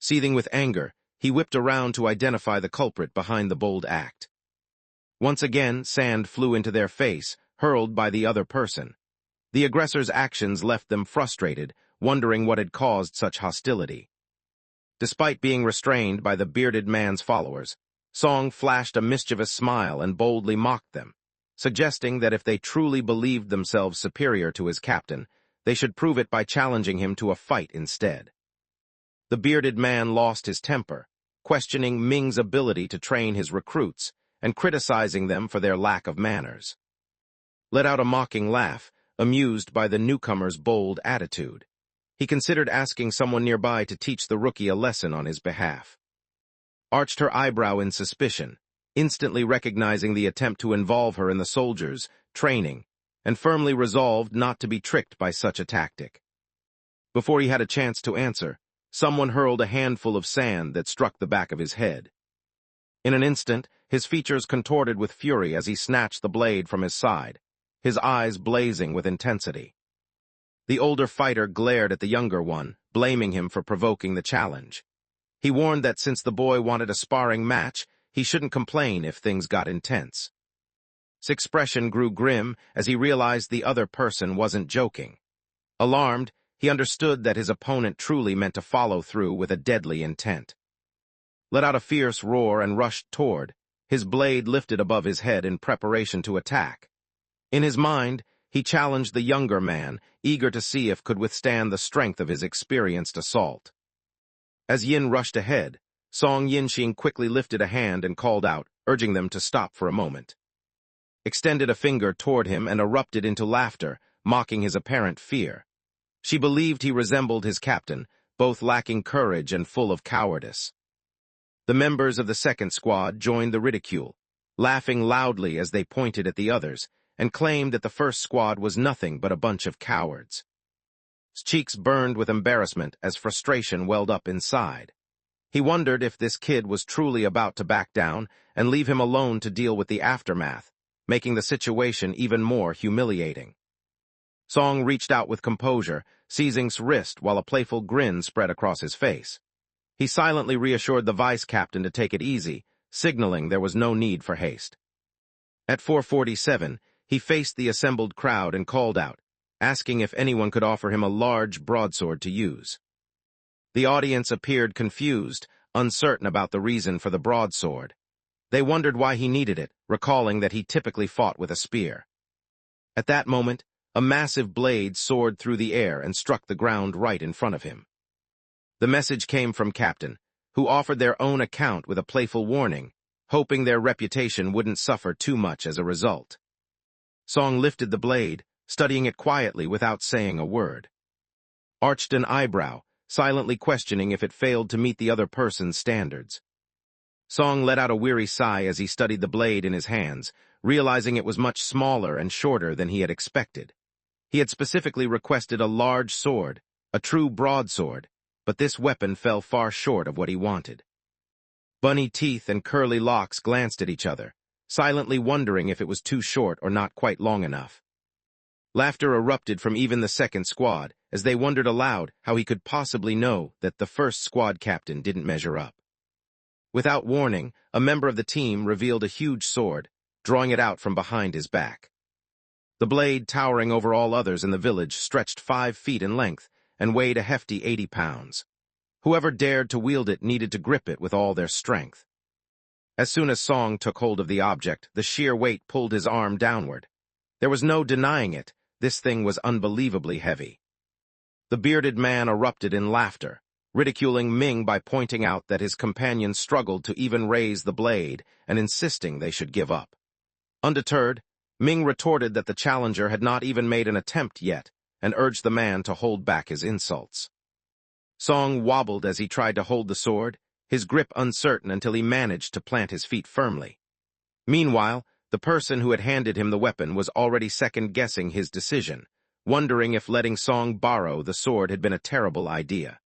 S1: Seething with anger, he whipped around to identify the culprit behind the bold act. Once again, sand flew into their face, hurled by the other person. The aggressor's actions left them frustrated, wondering what had caused such hostility. Despite being restrained by the bearded man's followers, Song flashed a mischievous smile and boldly mocked them, suggesting that if they truly believed themselves superior to his captain, they should prove it by challenging him to a fight instead. The bearded man lost his temper, questioning Ming's ability to train his recruits and criticizing them for their lack of manners. Let out a mocking laugh, amused by the newcomer's bold attitude. He considered asking someone nearby to teach the rookie a lesson on his behalf. Arched her eyebrow in suspicion, instantly recognizing the attempt to involve her in the soldiers' training, and firmly resolved not to be tricked by such a tactic. Before he had a chance to answer, someone hurled a handful of sand that struck the back of his head. In an instant, his features contorted with fury as he snatched the blade from his side, his eyes blazing with intensity. The older fighter glared at the younger one, blaming him for provoking the challenge. He warned that since the boy wanted a sparring match, he shouldn't complain if things got intense. His expression grew grim as he realized the other person wasn't joking. Alarmed, he understood that his opponent truly meant to follow through with a deadly intent. Let out a fierce roar and rushed toward, his blade lifted above his head in preparation to attack. In his mind, he challenged the younger man, eager to see if could withstand the strength of his experienced assault. As Yin rushed ahead, Song Yinxing quickly lifted a hand and called out, urging them to stop for a moment. Extended a finger toward him and erupted into laughter, mocking his apparent fear. She believed he resembled his captain, both lacking courage and full of cowardice. The members of the second squad joined the ridicule, laughing loudly as they pointed at the others, and claimed that the first squad was nothing but a bunch of cowards. His cheeks burned with embarrassment as frustration welled up inside. He wondered if this kid was truly about to back down and leave him alone to deal with the aftermath, making the situation even more humiliating. Song reached out with composure, seizing his wrist while a playful grin spread across his face. He silently reassured the vice-captain to take it easy, signaling there was no need for haste. At 4:47, he faced the assembled crowd and called out, asking if anyone could offer him a large broadsword to use. The audience appeared confused, uncertain about the reason for the broadsword. They wondered why he needed it, recalling that he typically fought with a spear. At that moment, a massive blade soared through the air and struck the ground right in front of him. The message came from Captain, who offered their own account with a playful warning, hoping their reputation wouldn't suffer too much as a result. Song lifted the blade, studying it quietly without saying a word. Arched an eyebrow, silently questioning if it failed to meet the other person's standards. Song let out a weary sigh as he studied the blade in his hands, realizing it was much smaller and shorter than he had expected. He had specifically requested a large sword, a true broadsword, but this weapon fell far short of what he wanted. Bunny teeth and curly locks glanced at each other, silently wondering if it was too short or not quite long enough. Laughter erupted from even the second squad, as they wondered aloud how he could possibly know that the first squad captain didn't measure up. Without warning, a member of the team revealed a huge sword, drawing it out from behind his back. The blade, towering over all others in the village, stretched 5 feet in length and weighed a hefty 80 pounds. Whoever dared to wield it needed to grip it with all their strength. As soon as Song took hold of the object, the sheer weight pulled his arm downward. There was no denying it, this thing was unbelievably heavy. The bearded man erupted in laughter, ridiculing Ming by pointing out that his companion struggled to even raise the blade and insisting they should give up. Undeterred, Ming retorted that the challenger had not even made an attempt yet and urged the man to hold back his insults. Song wobbled as he tried to hold the sword, his grip uncertain until he managed to plant his feet firmly. Meanwhile, the person who had handed him the weapon was already second-guessing his decision, wondering if letting Song borrow the sword had been a terrible idea.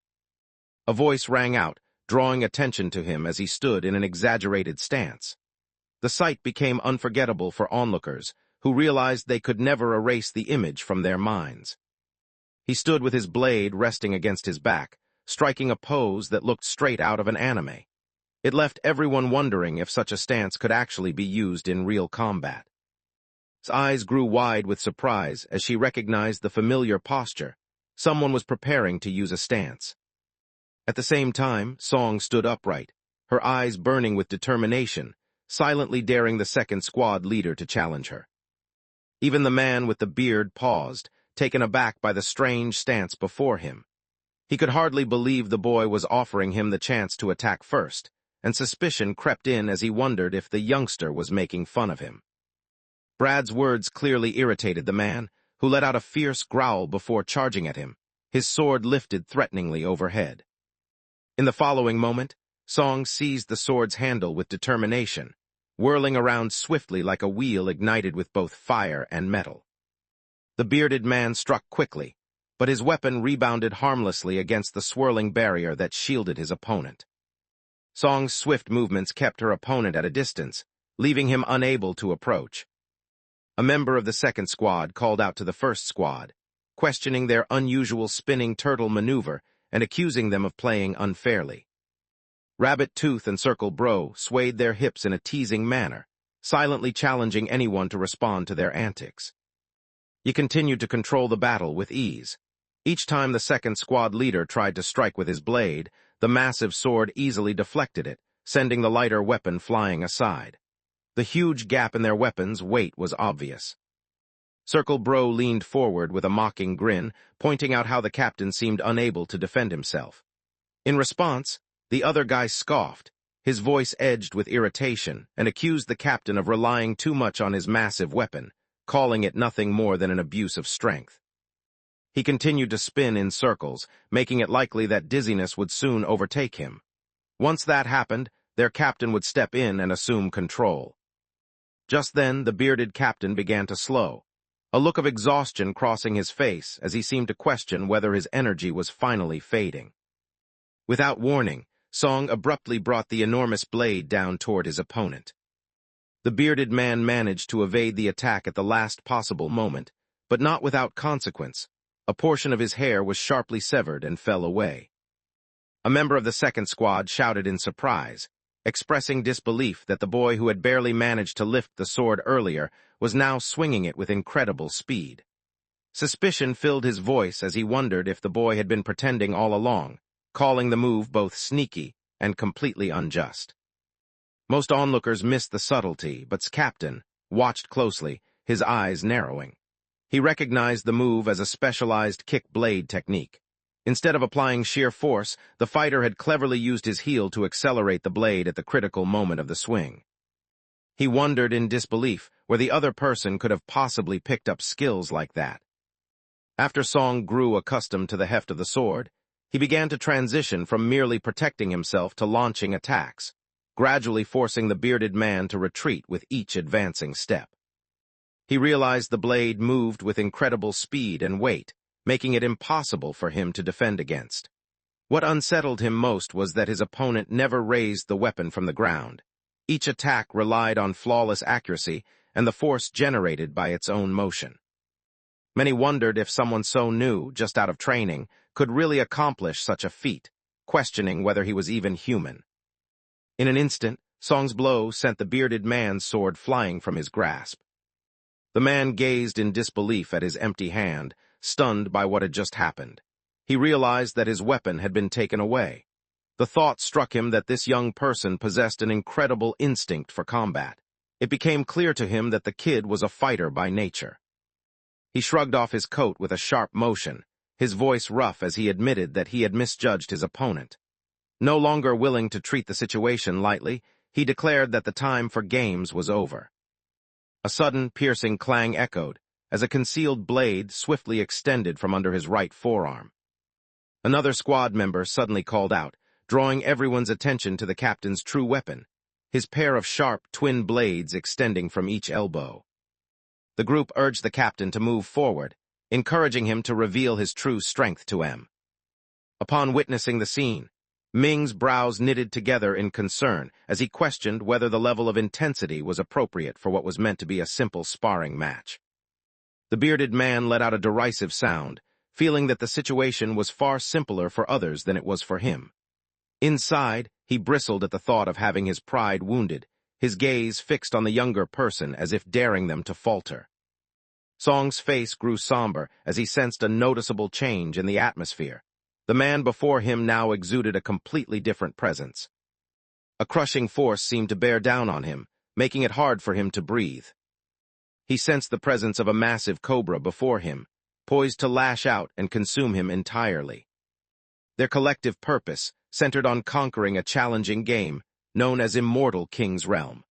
S1: A voice rang out, drawing attention to him as he stood in an exaggerated stance. The sight became unforgettable for onlookers, who realized they could never erase the image from their minds. He stood with his blade resting against his back, striking a pose that looked straight out of an anime. It left everyone wondering if such a stance could actually be used in real combat. His eyes grew wide with surprise as she recognized the familiar posture. Someone was preparing to use a stance. At the same time, Song stood upright, her eyes burning with determination, silently daring the second squad leader to challenge her. Even the man with the beard paused, taken aback by the strange stance before him. He could hardly believe the boy was offering him the chance to attack first, and suspicion crept in as he wondered if the youngster was making fun of him. Brad's words clearly irritated the man, who let out a fierce growl before charging at him, his sword lifted threateningly overhead. In the following moment, Song seized the sword's handle with determination, whirling around swiftly like a wheel ignited with both fire and metal. The bearded man struck quickly, but his weapon rebounded harmlessly against the swirling barrier that shielded his opponent. Song's swift movements kept her opponent at a distance, leaving him unable to approach. A member of the second squad called out to the first squad, questioning their unusual spinning turtle maneuver and accusing them of playing unfairly. Rabbit Tooth and Circle Bro swayed their hips in a teasing manner, silently challenging anyone to respond to their antics. He continued to control the battle with ease. Each time the second squad leader tried to strike with his blade, the massive sword easily deflected it, sending the lighter weapon flying aside. The huge gap in their weapons' weight was obvious. Circle Bro leaned forward with a mocking grin, pointing out how the captain seemed unable to defend himself. In response, the other guy scoffed, his voice edged with irritation, and accused the captain of relying too much on his massive weapon, calling it nothing more than an abuse of strength. He continued to spin in circles, making it likely that dizziness would soon overtake him. Once that happened, their captain would step in and assume control. Just then, the bearded captain began to slow, a look of exhaustion crossing his face as he seemed to question whether his energy was finally fading. Without warning, Song abruptly brought the enormous blade down toward his opponent. The bearded man managed to evade the attack at the last possible moment, but not without consequence. A portion of his hair was sharply severed and fell away. A member of the second squad shouted in surprise, expressing disbelief that the boy who had barely managed to lift the sword earlier was now swinging it with incredible speed. Suspicion filled his voice as he wondered if the boy had been pretending all along, calling the move both sneaky and completely unjust. Most onlookers missed the subtlety, but's captain watched closely, his eyes narrowing. He recognized the move as a specialized kick blade technique. Instead of applying sheer force, the fighter had cleverly used his heel to accelerate the blade at the critical moment of the swing. He wondered in disbelief where the other person could have possibly picked up skills like that. After Song grew accustomed to the heft of the sword, he began to transition from merely protecting himself to launching attacks, gradually forcing the bearded man to retreat with each advancing step. He realized the blade moved with incredible speed and weight, making it impossible for him to defend against. What unsettled him most was that his opponent never raised the weapon from the ground. Each attack relied on flawless accuracy and the force generated by its own motion. Many wondered if someone so new, just out of training, could really accomplish such a feat, questioning whether he was even human. In an instant, Song's blow sent the bearded man's sword flying from his grasp. The man gazed in disbelief at his empty hand, stunned by what had just happened. He realized that his weapon had been taken away. The thought struck him that this young person possessed an incredible instinct for combat. It became clear to him that the kid was a fighter by nature. He shrugged off his coat with a sharp motion, his voice rough as he admitted that he had misjudged his opponent. No longer willing to treat the situation lightly, he declared that the time for games was over. A sudden, piercing clang echoed, as a concealed blade swiftly extended from under his right forearm. Another squad member suddenly called out, drawing everyone's attention to the captain's true weapon, his pair of sharp twin blades extending from each elbow. The group urged the captain to move forward, encouraging him to reveal his true strength to M. Upon witnessing the scene, Ming's brows knitted together in concern as he questioned whether the level of intensity was appropriate for what was meant to be a simple sparring match. The bearded man let out a derisive sound, feeling that the situation was far simpler for others than it was for him. Inside, he bristled at the thought of having his pride wounded, his gaze fixed on the younger person as if daring them to falter. Song's face grew somber as he sensed a noticeable change in the atmosphere. The man before him now exuded a completely different presence. A crushing force seemed to bear down on him, making it hard for him to breathe. He sensed the presence of a massive cobra before him, poised to lash out and consume him entirely. Their collective purpose centered on conquering a challenging game known as Immortal King's Realm.